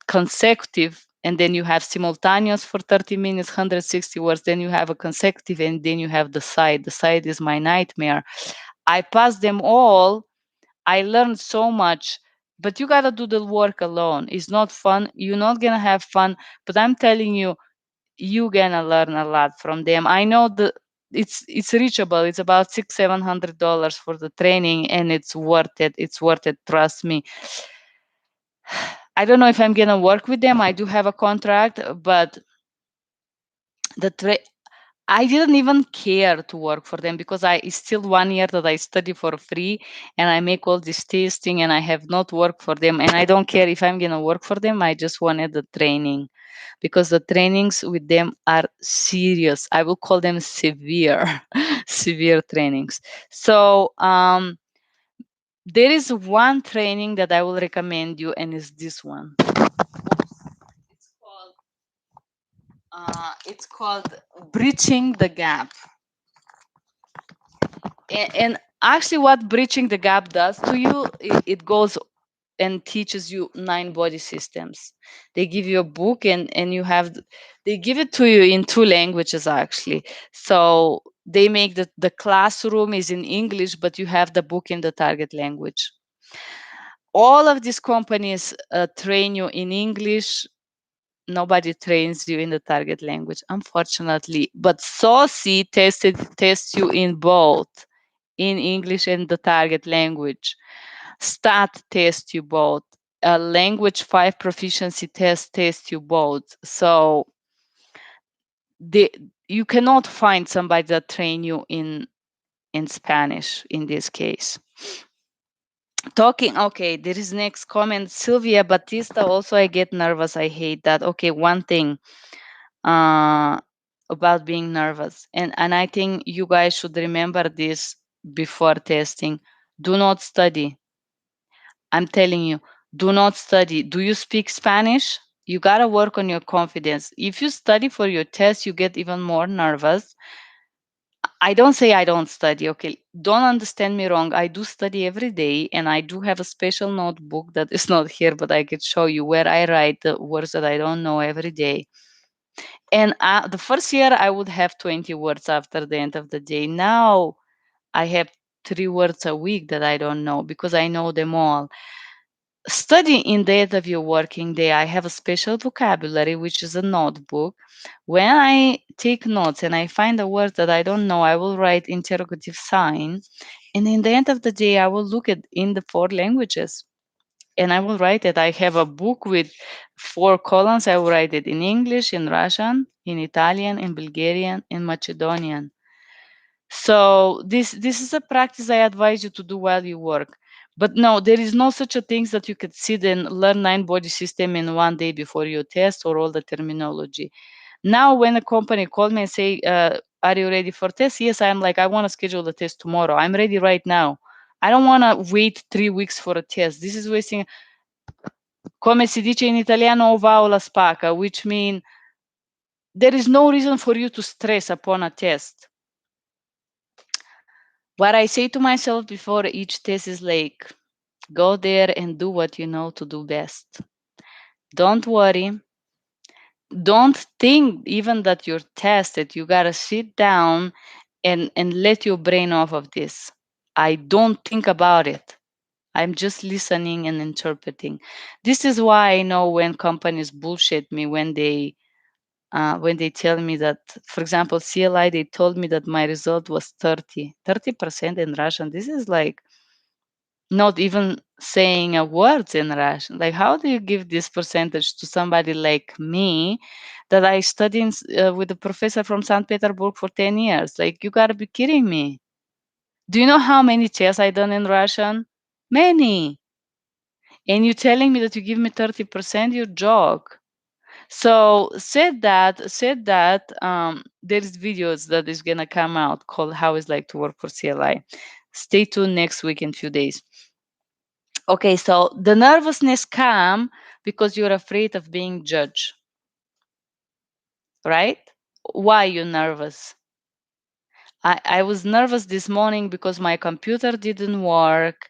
consecutive. And then you have simultaneous for 30 minutes, 160 words. Then you have a consecutive, and then you have the side. The side is my nightmare. I passed them all. I learned so much, but you gotta do the work alone. It's not fun. You're not gonna have fun, but I'm telling you, you're gonna learn a lot from them. I know it's reachable. It's about $600-700 for the training, and it's worth it. It's worth it. Trust me. I don't know if I'm gonna work with them. I do have a contract, but the I didn't even care to work for them because it's still 1 year that I study for free, and I make all this testing, and I have not worked for them, and I don't care if I'm gonna work for them. I just wanted the training because the trainings with them are serious. I will call them severe, severe trainings. So there is one training that I will recommend you, and it's this one. It's called Bridging the Gap. And actually, what Bridging the Gap does to you, it goes and teaches you 9 body systems. They give you a book, and you have, they give it to you in 2 languages actually. So they make the classroom is in English, but you have the book in the target language. All of these companies train you in English. Nobody trains you in the target language, unfortunately. But Saucy tests you in both, in English and the target language. Stat tests you both. A language 5 proficiency test tests you both. So they, you cannot find somebody that train you in Spanish in this case. Talking, okay, there is next comment. Sylvia Batista, also I get nervous. I hate that. Okay, one thing about being nervous. And I think you guys should remember this before testing. Do not study. I'm telling you, do not study. Do you speak Spanish? You got to work on your confidence. If you study for your test, you get even more nervous. I don't say I don't study. Okay, don't understand me wrong. I do study every day, and I do have a special notebook that is not here, but I could show you where I write the words that I don't know every day. And the first year, I would have 20 words after the end of the day. Now I have 3 words a week that I don't know because I know them all. Study in the end of your working day. I have a special vocabulary, which is a notebook. When I take notes and I find a word that I don't know, I will write interrogative sign. And in the end of the day, I will look at in the 4 languages and I will write it. I have a book with 4 columns. I will write it in English, in Russian, in Italian, in Bulgarian, in Macedonian. So this is a practice I advise you to do while you work. But no, there is no such a thing that you could sit and learn 9 body system in one day before your test or all the terminology. Now, when a company called me and say, "Are you ready for test?" Yes, I'm like, I want to schedule the test tomorrow. I'm ready right now. I don't want to wait 3 weeks for a test. This is wasting. Come si dice in italiano, ova o la spacca, which mean there is no reason for you to stress upon a test. What I say to myself before each test is like, go there and do what you know to do best. Don't worry. Don't think even that you're tested. You gotta sit down and let your brain off of this. I don't think about it. I'm just listening and interpreting. This is why I know when companies bullshit me when they tell me that, for example, CLI, they told me that my result was 30% in Russian. This is like not even saying a word in Russian. Like, how do you give this percentage to somebody like me that I studied with a professor from St. Petersburg for 10 years? Like, you gotta be kidding me. Do you know how many tests I done in Russian? Many. And you telling me that you give me 30%, you joke. So said that there's videos that is gonna come out called How It's Like to Work for CLI. Stay tuned next week in few days. Okay, so the nervousness come because you're afraid of being judged, right? Why you nervous? I was nervous this morning because my computer didn't work,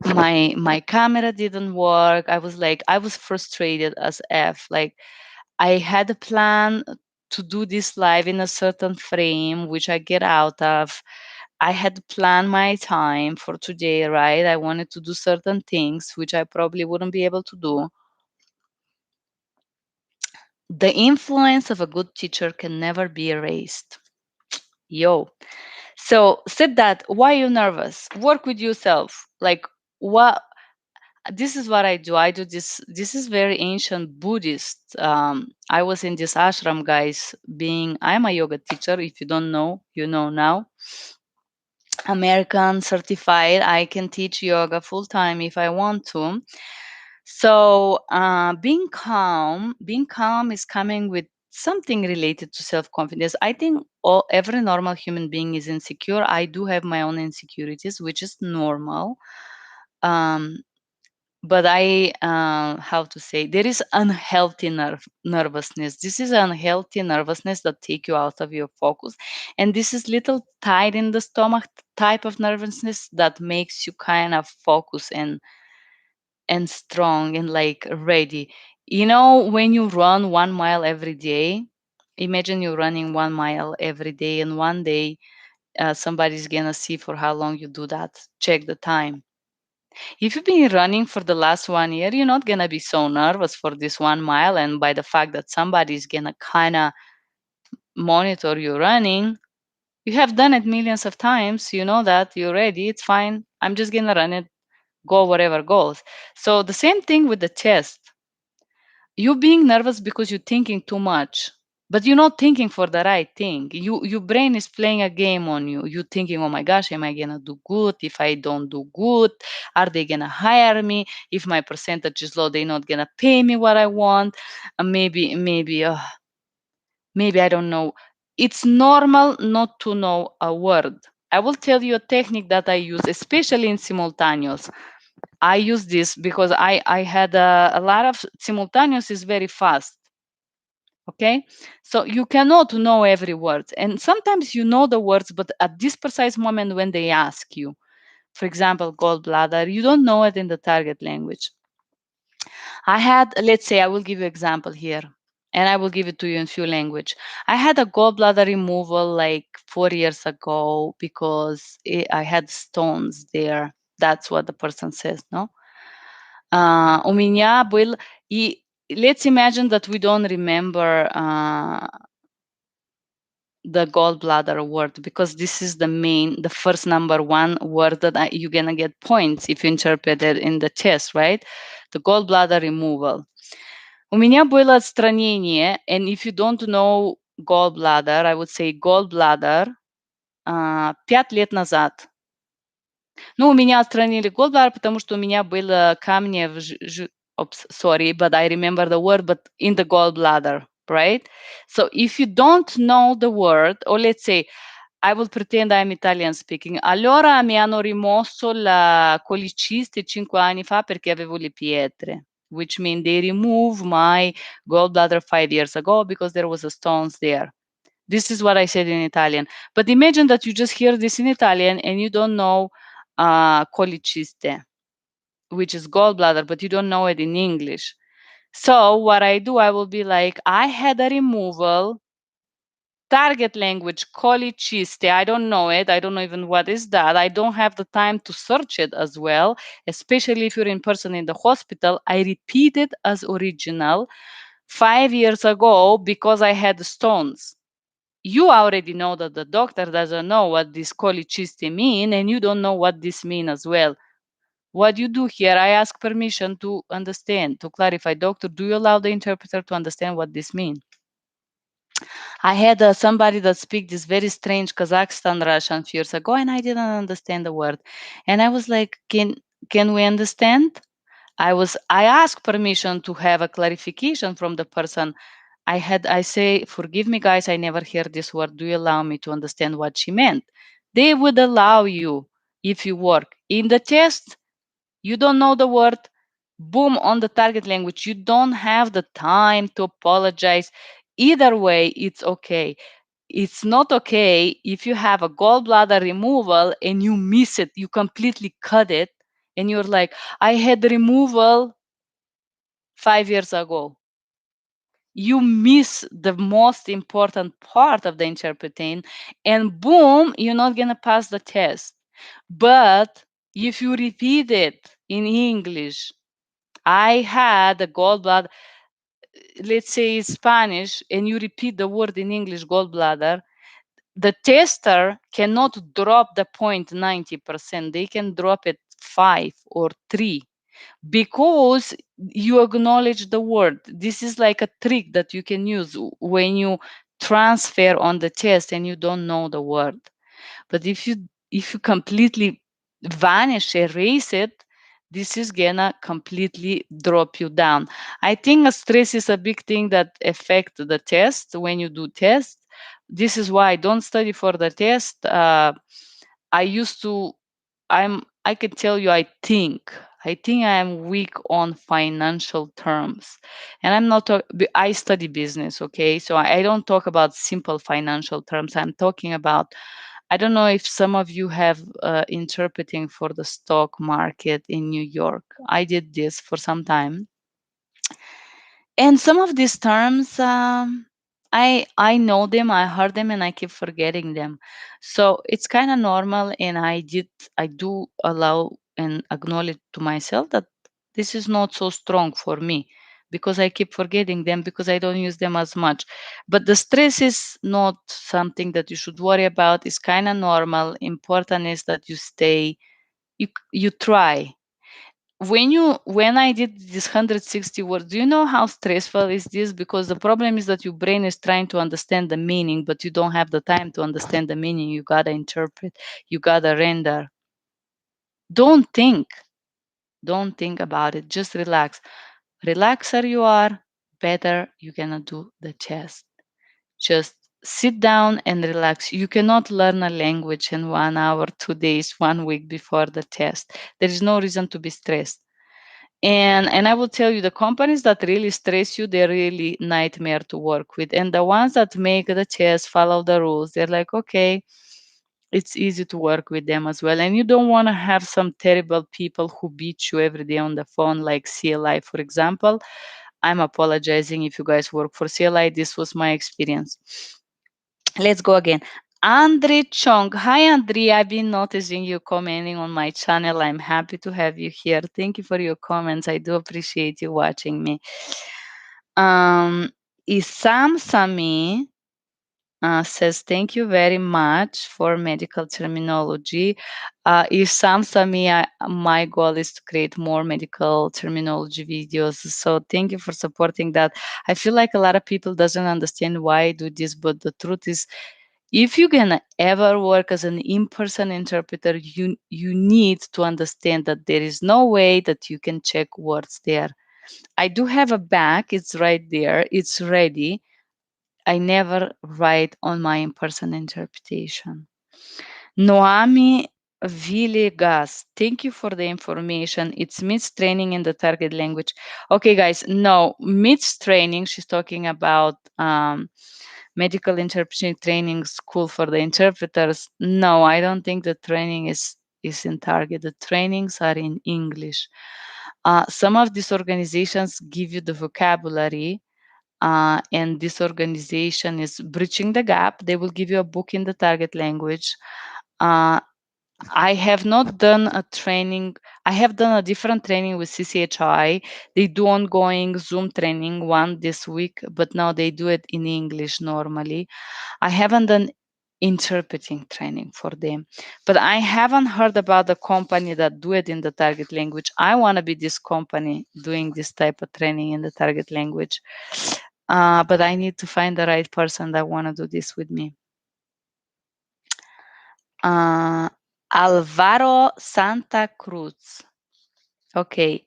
my camera didn't work. I was frustrated as F. Like I had a plan to do this live in a certain frame, which I get out of. I had planned my time for today, right? I wanted to do certain things, which I probably wouldn't be able to do. The influence of a good teacher can never be erased. Yo. So said that, why are you nervous? Work with yourself. Like what this is what I do. I do this. This is very ancient Buddhist. I was in this ashram, guys. I'm a yoga teacher. If you don't know, you know now. American certified. I can teach yoga full time if I want to. So being calm is coming with something related to self confidence. I think every normal human being is insecure. I do have my own insecurities, which is normal. Um, but how to say, there is unhealthy nervousness. This is unhealthy nervousness that take you out of your focus, and this is little tight in the stomach type of nervousness that makes you kind of focus and strong and like ready. You know, when you run 1 mile every day, imagine you're running 1 mile every day, and one day somebody's gonna see for how long you do that. Check the time. If you've been running for the last 1 year, you're not gonna be so nervous for this 1 mile, and by the fact that somebody's gonna kind of monitor you running. You have done it millions of times. You know that you're ready. It's fine. I'm just gonna run it, go wherever goes. So the same thing with the chest. You being nervous because you're thinking too much, but you're not thinking for the right thing. Your brain is playing a game on you. You're thinking, oh my gosh, am I gonna do good? If I don't do good, are they gonna hire me? If my percentage is low, they're not gonna pay me what I want. Maybe I don't know. It's normal not to know a word. I will tell you a technique that I use, especially in simultaneous. I use this because I had a lot of simultaneous is very fast. Okay, so you cannot know every word, and sometimes you know the words, but at this precise moment when they ask you, for example, gallbladder, you don't know it in the target language. Let's say, I will give you example here. and I will give it to you in few language. I had a gallbladder removal like 4 years ago because I had stones there. That's what the person says, no? У меня был, и let's imagine that we don't remember the gallbladder word, because this is the first number one word that you're gonna get points if you interpret it in the test, right? The gallbladder removal. У меня было отстранение, and if you don't know gallbladder, I would say gallbladder 5 лет назад. Ну, у меня отстранили gallbladder, потому что у меня было камни oops, sorry, but I remember the word, but in the gallbladder, right? So if you don't know the word, or let's say, I will pretend I'm Italian speaking. Allora mi hanno rimosso la coliciste 5 anni fa perché avevo le pietre, which means they removed my gallbladder 5 years ago because there was a stones there. This is what I said in Italian. But imagine that you just hear this in Italian and you don't know coliciste, which is gallbladder, but you don't know it in English. So what I do, I will be like, I had a removal, target language, coliciste. I don't know it. I don't know even what is that. I don't have the time to search it as well, especially if you're in person in the hospital. I repeat it as original 5 years ago because I had stones. You already know that the doctor doesn't know what this coliciste mean, and you don't know what this mean as well. What you do here, I ask permission to understand, to clarify. Doctor, do you allow the interpreter to understand what this means? I had somebody that speak this very strange Kazakhstan Russian few years ago, and I didn't understand the word. And I was like, can we understand? I asked permission to have a clarification from the person. I say, forgive me, guys, I never heard this word. Do you allow me to understand what she meant? They would allow you if you work. In the test, you don't know the word, boom, on the target language. You don't have the time to apologize. Either way, it's okay. It's not okay if you have a gallbladder removal and you miss it, you completely cut it, and you're like, I had removal 5 years ago. You miss the most important part of the interpreting, and boom, you're not going to pass the test. But if you repeat it in English, I had a gallbladder, let's say Spanish, and you repeat the word in English, gallbladder, the tester cannot drop the point 90%. They can drop it 5 or 3 because you acknowledge the word. This is like a trick that you can use when you transfer on the test and you don't know the word. But if you completely vanish, erase it, this is gonna completely drop you down. I think stress is a big thing that affect the test when you do tests. This is why I don't study for the test. I used to. I can tell you. I think I am weak on financial terms, and I'm not. I study business, okay? So I don't talk about simple financial terms. I'm talking about. I don't know if some of you have interpreting for the stock market in New York. I did this for some time, and some of these terms, I know them, I heard them, and I keep forgetting them. So it's kind of normal, and I do allow and acknowledge to myself that this is not so strong for me because I keep forgetting them because I don't use them as much. But the stress is not something that you should worry about. It's kind of normal. Important is that you stay, you try. When I did this 160 words, do you know how stressful is this? Because the problem is that your brain is trying to understand the meaning, but you don't have the time to understand the meaning. You gotta interpret, you gotta render. Don't think, don't think about it. Just relax. Relaxer you are, better you're gonna do the test. Just sit down and relax. You cannot learn a language in 1 hour, 2 days, 1 week before the test. There is no reason to be stressed. And I will tell you, the companies that really stress you, they're really nightmare to work with. And the ones that make the test, follow the rules, they're like, okay, it's easy to work with them as well. And you don't want to have some terrible people who beat you every day on the phone, like CLI, for example. I'm apologizing if you guys work for CLI. This was my experience. Let's go again. Andre Chong. Hi, Andre. I've been noticing you commenting on my channel. I'm happy to have you here. Thank you for your comments. I do appreciate you watching me. Isam Sami says, thank you very much for medical terminology. Isam Sami, my goal is to create more medical terminology videos. So thank you for supporting that. I feel like a lot of people doesn't understand why I do this, but the truth is, if you're gonna ever work as an in-person interpreter, you need to understand that there is no way that you can check words there. I do have a back, it's right there, it's ready. I never write on my in-person interpretation. Noami Villegas, thank you for the information. It's MITS training in the target language. Okay, guys, no, MITS training, she's talking about medical interpretation training school for the interpreters. No, I don't think the training is in target. The trainings are in English. Some of these organizations give you the vocabulary, and this organization is bridging the gap. They will give you a book in the target language. I have not done a training. I have done a different training with CCHI. They do ongoing Zoom training, one this week, but now they do it in English normally. I haven't done interpreting training for them, but I haven't heard about the company that do it in the target language. I want to be this company doing this type of training in the target language, but I need to find the right person that want to do this with me. Alvaro Santa Cruz. Okay,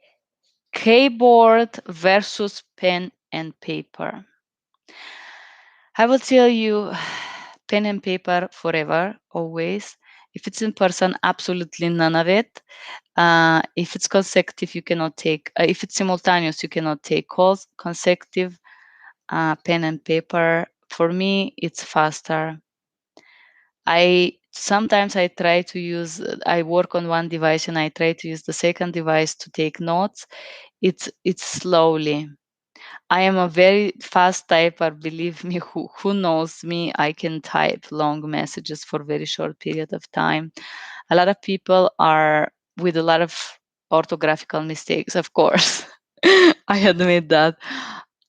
keyboard versus pen and paper. I will tell you, pen and paper forever, always. If it's in person, absolutely none of it. If it's consecutive, you cannot take, if it's simultaneous, you cannot take calls. Consecutive, pen and paper. For me, it's faster. Sometimes I try to use, I work on one device and I try to use the second device to take notes. It's slowly. I am a very fast typer, believe me, who knows me, I can type long messages for very short period of time. A lot of people are with a lot of orthographical mistakes, of course. I admit that.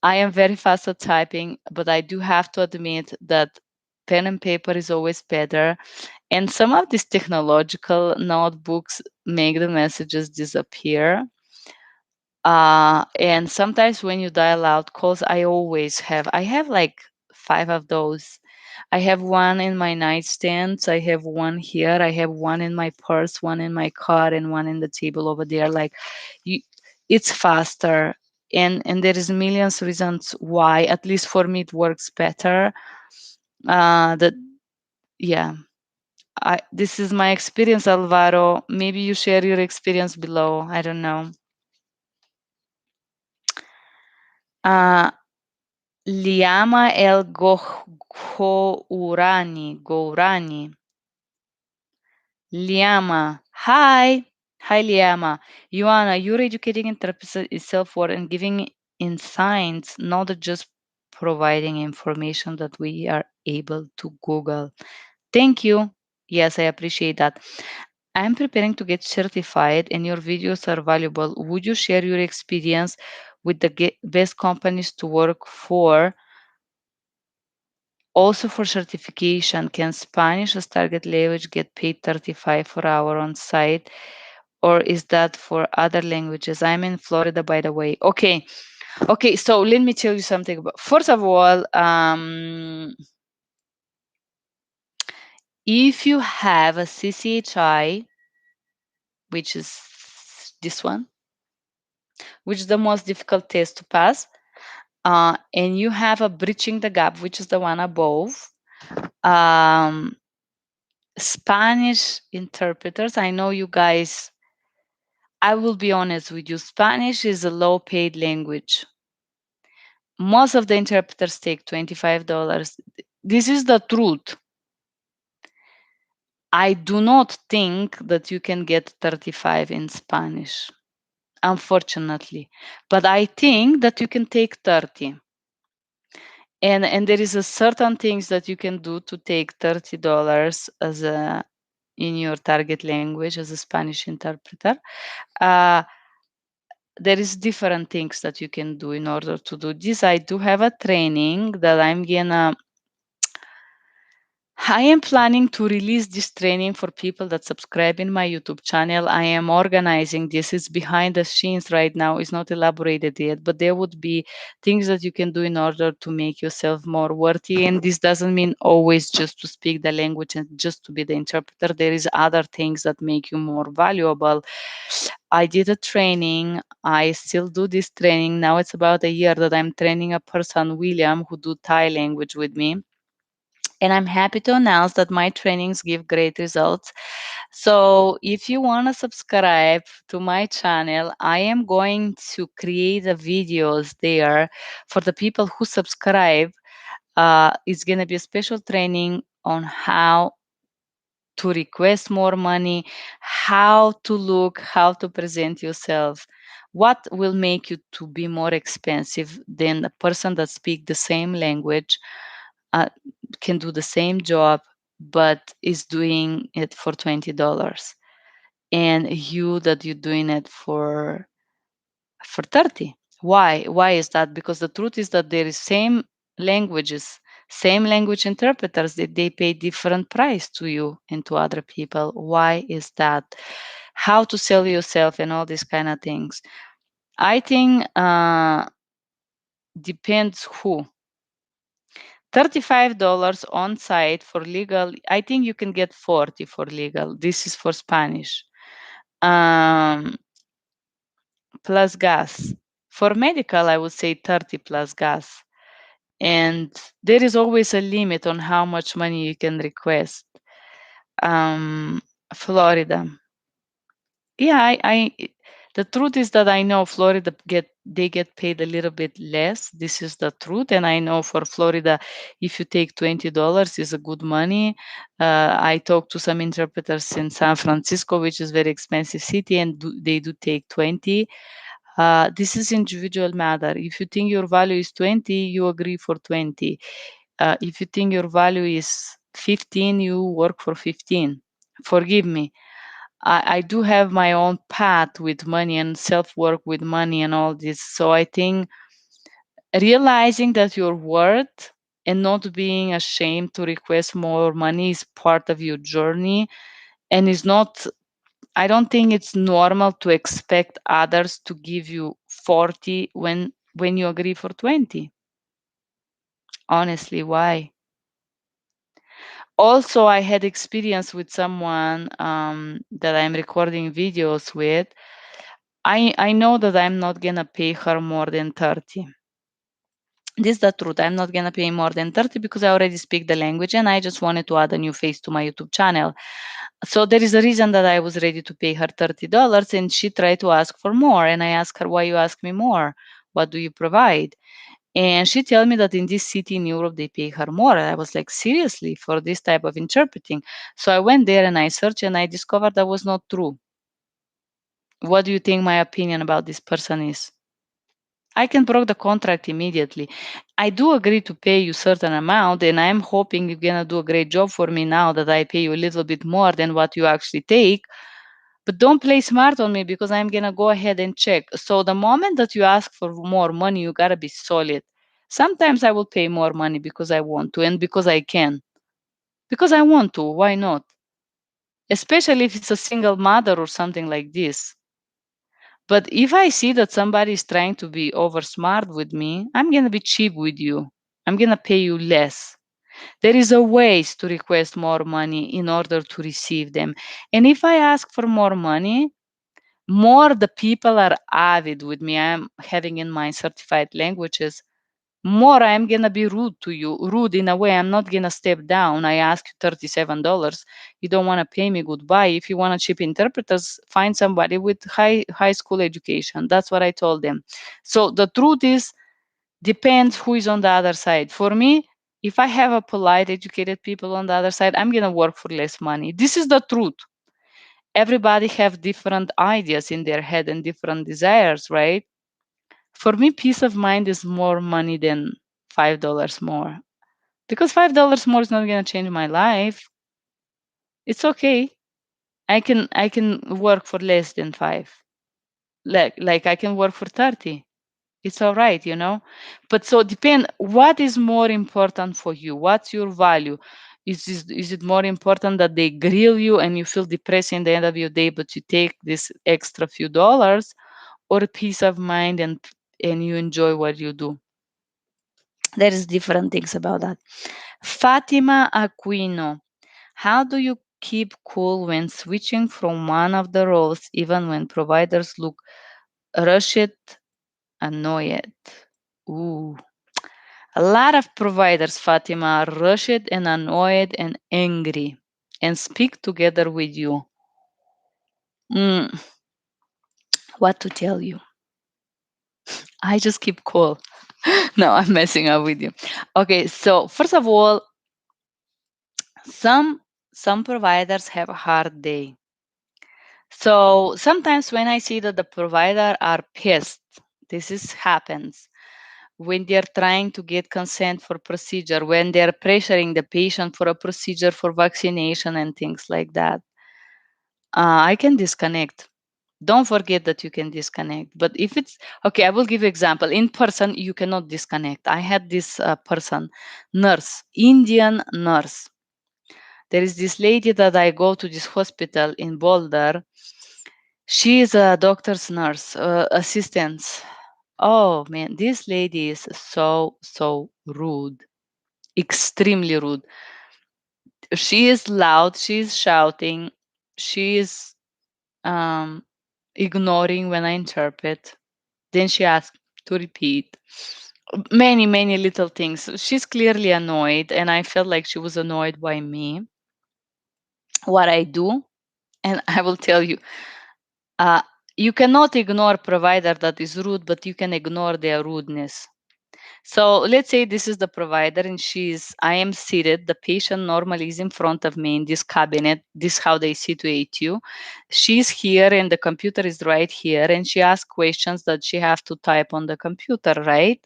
I am very fast at typing, but I do have to admit that pen and paper is always better. And some of these technological notebooks make the messages disappear. And sometimes when you dial out calls, I have like 5 of those. I have one in my nightstand. I have one here. I have one in my purse, one in my car, and one in the table over there. Like, you, it's faster, and there is millions reasons why. At least for me, it works better. That yeah. This is my experience, Alvaro. Maybe you share your experience below. I don't know. Uh, Liama El Gourani. Liama. Hi. Hi, Liama. Ioana, you're educating interpreters itself for and giving insights, not just providing information that we are able to Google. Thank you. Yes, I appreciate that. I'm preparing to get certified and your videos are valuable. Would you share your experience with the best companies to work for? Also for certification, can Spanish as target language get paid 35 per hour on site? Or is that for other languages? I'm in Florida, by the way. Okay. Okay, so let me tell you something about. First of all, if you have a CCHI, which is this one, which is the most difficult test to pass, and you have a bridging the gap, which is the one above, Spanish interpreters, I know you guys, I will be honest with you, Spanish is a low paid language. Most of the interpreters take $25. This is the truth. I do not think that you can get 35 in Spanish. unfortunately. But I think that you can take 30. And there is a certain things that you can do to take $30 as a in your target language as a Spanish interpreter. Uh, there is different things that you can do in order to do this. I do have a training that I am planning to release this training for people that subscribe in my YouTube channel. I am organizing this. It's behind the scenes right now. It's not elaborated yet, but there would be things that you can do in order to make yourself more worthy. And this doesn't mean always just to speak the language and just to be the interpreter. There is other things that make you more valuable. I did a training. I still do this training. Now it's about a year that I'm training a person, William, who do Thai language with me, and I'm happy to announce that my trainings give great results. So if you want to subscribe to my channel, I am going to create the videos there for the people who subscribe. It's going to be a special training on how to request more money, how to look, how to present yourself. What will make you to be more expensive than a person that speak the same language, uh, can do the same job, but is doing it for $20, and you that you're doing it for 30. Why is that? Because the truth is that there is same languages, same language interpreters, that they pay different price to you and to other people. Why is that? How to sell yourself and all these kind of things. I think depends who. $35 on site for legal. I think you can get 40 for legal. This is for Spanish. Um, plus gas. For medical, I would say 30 plus gas. And there is always a limit on how much money you can request. Um, Florida. Yeah, the truth is that I know Florida they get paid a little bit less. This is the truth, and I know for Florida, if you take $20 is a good money. I talked to some interpreters in San Francisco, which is very expensive city, and they do take 20. This is individual matter. If you think your value is 20, you agree for 20. If you think your value is 15, you work for 15. Forgive me. I do have my own path with money and self work with money and all this. So I think realizing that your worth and not being ashamed to request more money is part of your journey, and is not, I don't think it's normal to expect others to give you 40 when you agree for 20. Honestly, why? Also, I had experience with someone that I'm recording videos with. I know that I'm not gonna pay her more than 30. This is the truth. I'm not gonna pay more than 30 because I already speak the language and I just wanted to add a new face to my YouTube channel. So there is a reason that I was ready to pay her $30, and she tried to ask for more. And I asked her, why you ask me more? What do you provide? And she told me that in this city in Europe they pay her more. I was like, seriously, for this type of interpreting? So I went there and I searched and I discovered that was not true. What do you think my opinion about this person is? I can break the contract immediately. I do agree to pay you certain amount, and I'm hoping you're gonna do a great job for me now that I pay you a little bit more than what you actually take. But don't play smart on me because I'm gonna go ahead and check. So the moment that you ask for more money, you gotta be solid. Sometimes I will pay more money because I want to and because I can. Because I want to, why not? Especially if it's a single mother or something like this. But if I see that somebody is trying to be over smart with me, I'm going to be cheap with you. I'm going to pay you less. There is a ways to request more money in order to receive them. And if I ask for more money, more the people are avid with me. I'm having in my certified languages, more I'm gonna be rude to you. Rude in a way, I'm not gonna step down. I ask you $37. You don't want to pay me, goodbye. If you want to cheap interpreters, find somebody with high school education. That's what I told them. So the truth is, depends who is on the other side. For me, if I have a polite, educated people on the other side, I'm gonna work for less money. This is the truth. everybody have different ideas in their head and different desires, right? For me, peace of mind is more money than $5 more. Because $5 more is not gonna change my life. It's okay. I can work for less than five. Like I can work for 30. It's all right, you know. But so depend what is more important for you. What's your value? Is it more important that they grill you and you feel depressed in the end of your day, but you take this extra few dollars, or peace of mind and you enjoy what you do? There is different things about that. Fatima Aquino, how do you keep cool when switching from one of the roles, even when providers look rushed, annoyed? Ooh. A lot of providers, Fatima, are rushed and annoyed and angry and speak together with you. Mm, what to tell you? I just keep cool. No, I'm messing up with you. Okay, so first of all, some some providers have a hard day. So sometimes when I see that the provider are pissed, this is happens when they're trying to get consent for procedure, when they're pressuring the patient for a procedure for vaccination and things like that. I can disconnect. Don't forget that you can disconnect. But if it's okay, I will give you example. In person, you cannot disconnect. I had this person, nurse, Indian nurse. There is this lady that I go to this hospital in Boulder. She is a doctor's nurse, assistant. Oh man, this lady is so rude, extremely rude. She is loud, she is shouting, she is um, ignoring when I interpret. Then she asks to repeat. Many little things. She's clearly annoyed, and I felt like she was annoyed by me. What I do, and I will tell you, uh, you cannot ignore provider that is rude, but you can ignore their rudeness. So let's say this is the provider and I am seated. The patient normally is in front of me in this cabinet. This is how they situate you. She's here and the computer is right here and she asks questions that she have to type on the computer, right?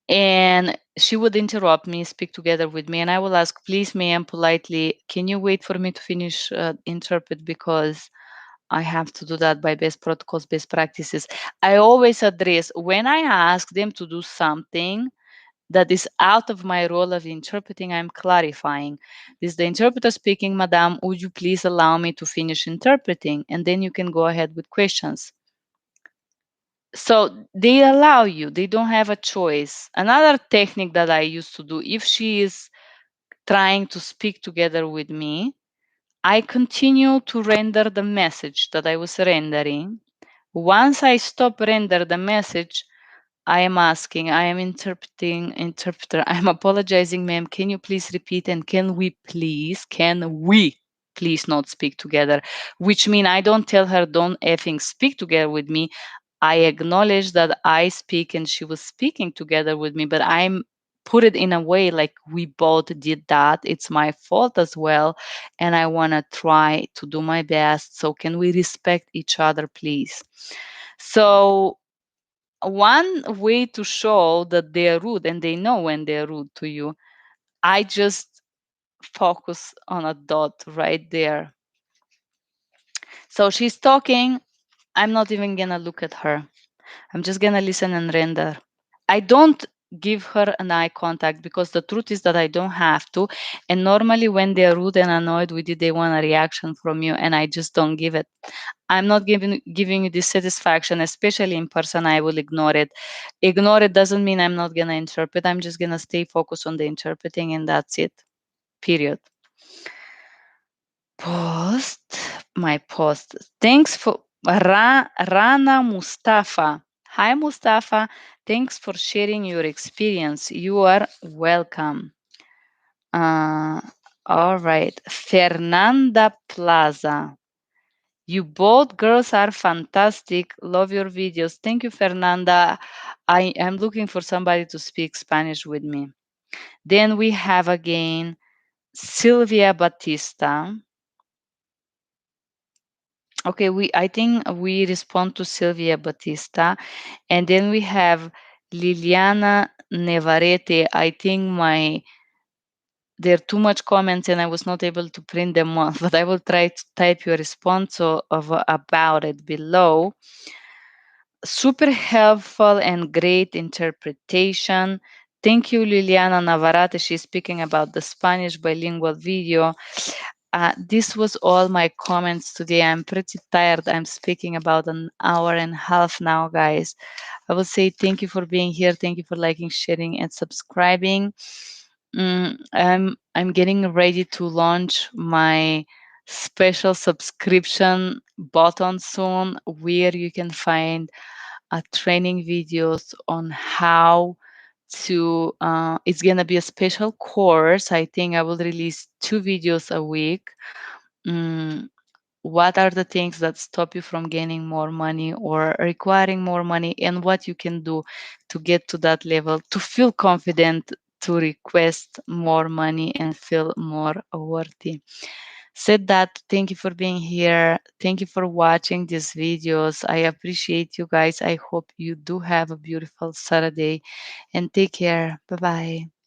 And she would interrupt me, speak together with me, and I will ask, please, ma'am, politely, can you wait for me to finish interpret because I have to do that by best protocols, best practices. I always address when I ask them to do something that is out of my role of interpreting, I'm clarifying. This is the interpreter speaking, Madam, would you please allow me to finish interpreting? And then you can go ahead with questions. So they allow you, they don't have a choice. Another technique that I used to do, if she is trying to speak together with me, I continue to render the message that I was rendering. Once I stop render the message, I am asking, I am interpreter, I'm apologizing, ma'am. Can you please repeat? And can we please not speak together? Which mean I don't tell her, don't effing speak together with me. I acknowledge that I speak and she was speaking together with me, but I'm put it in a way like we both did that. It's my fault as well. And I want to try to do my best. So can we respect each other, please? So one way to show that they're rude and they know when they're rude to you, I just focus on a dot right there. So she's talking, I'm not even gonna look at her. I'm just gonna listen and render. I don't give her an eye contact because the truth is that I don't have to. And normally when they're rude and annoyed with you, they want a reaction from you and I just don't give it. I'm not giving you this satisfaction, especially in person. I will ignore it. Ignore it doesn't mean I'm not gonna interpret. I'm just gonna stay focused on the interpreting, and that's it. Period. Post my post. Thanks for Rana Mustafa. Hi Mustafa. Thanks for sharing your experience. You are welcome. Uh, all right. Fernanda Plaza. You both girls are fantastic. Love your videos. Thank you, Fernanda. I am looking for somebody to speak Spanish with me. Then we have again Silvia Batista. Okay, I think we respond to Sylvia Batista, and then we have Liliana Nevarete. I think there are too much comments and I was not able to print them off, but I will try to type your response about it below. Super helpful and great interpretation. Thank you, Liliana Navarrete. She's speaking about the Spanish bilingual video. This was all my comments today. I'm pretty tired. I'm speaking about an hour and a half now, guys. I will say thank you for being here. Thank you for liking, sharing, and subscribing. I'm getting ready to launch my special subscription button soon, where you can find training videos on how to. It's gonna be a special course. I think I will release 2 videos a week. Mm, what are the things that stop you from gaining more money or requiring more money, and what you can do to get to that level, to feel confident to request more money and feel more worthy. Said that, thank you for being here. Thank you for watching these videos. I appreciate you guys. I hope you do have a beautiful Saturday, and take care. Bye bye.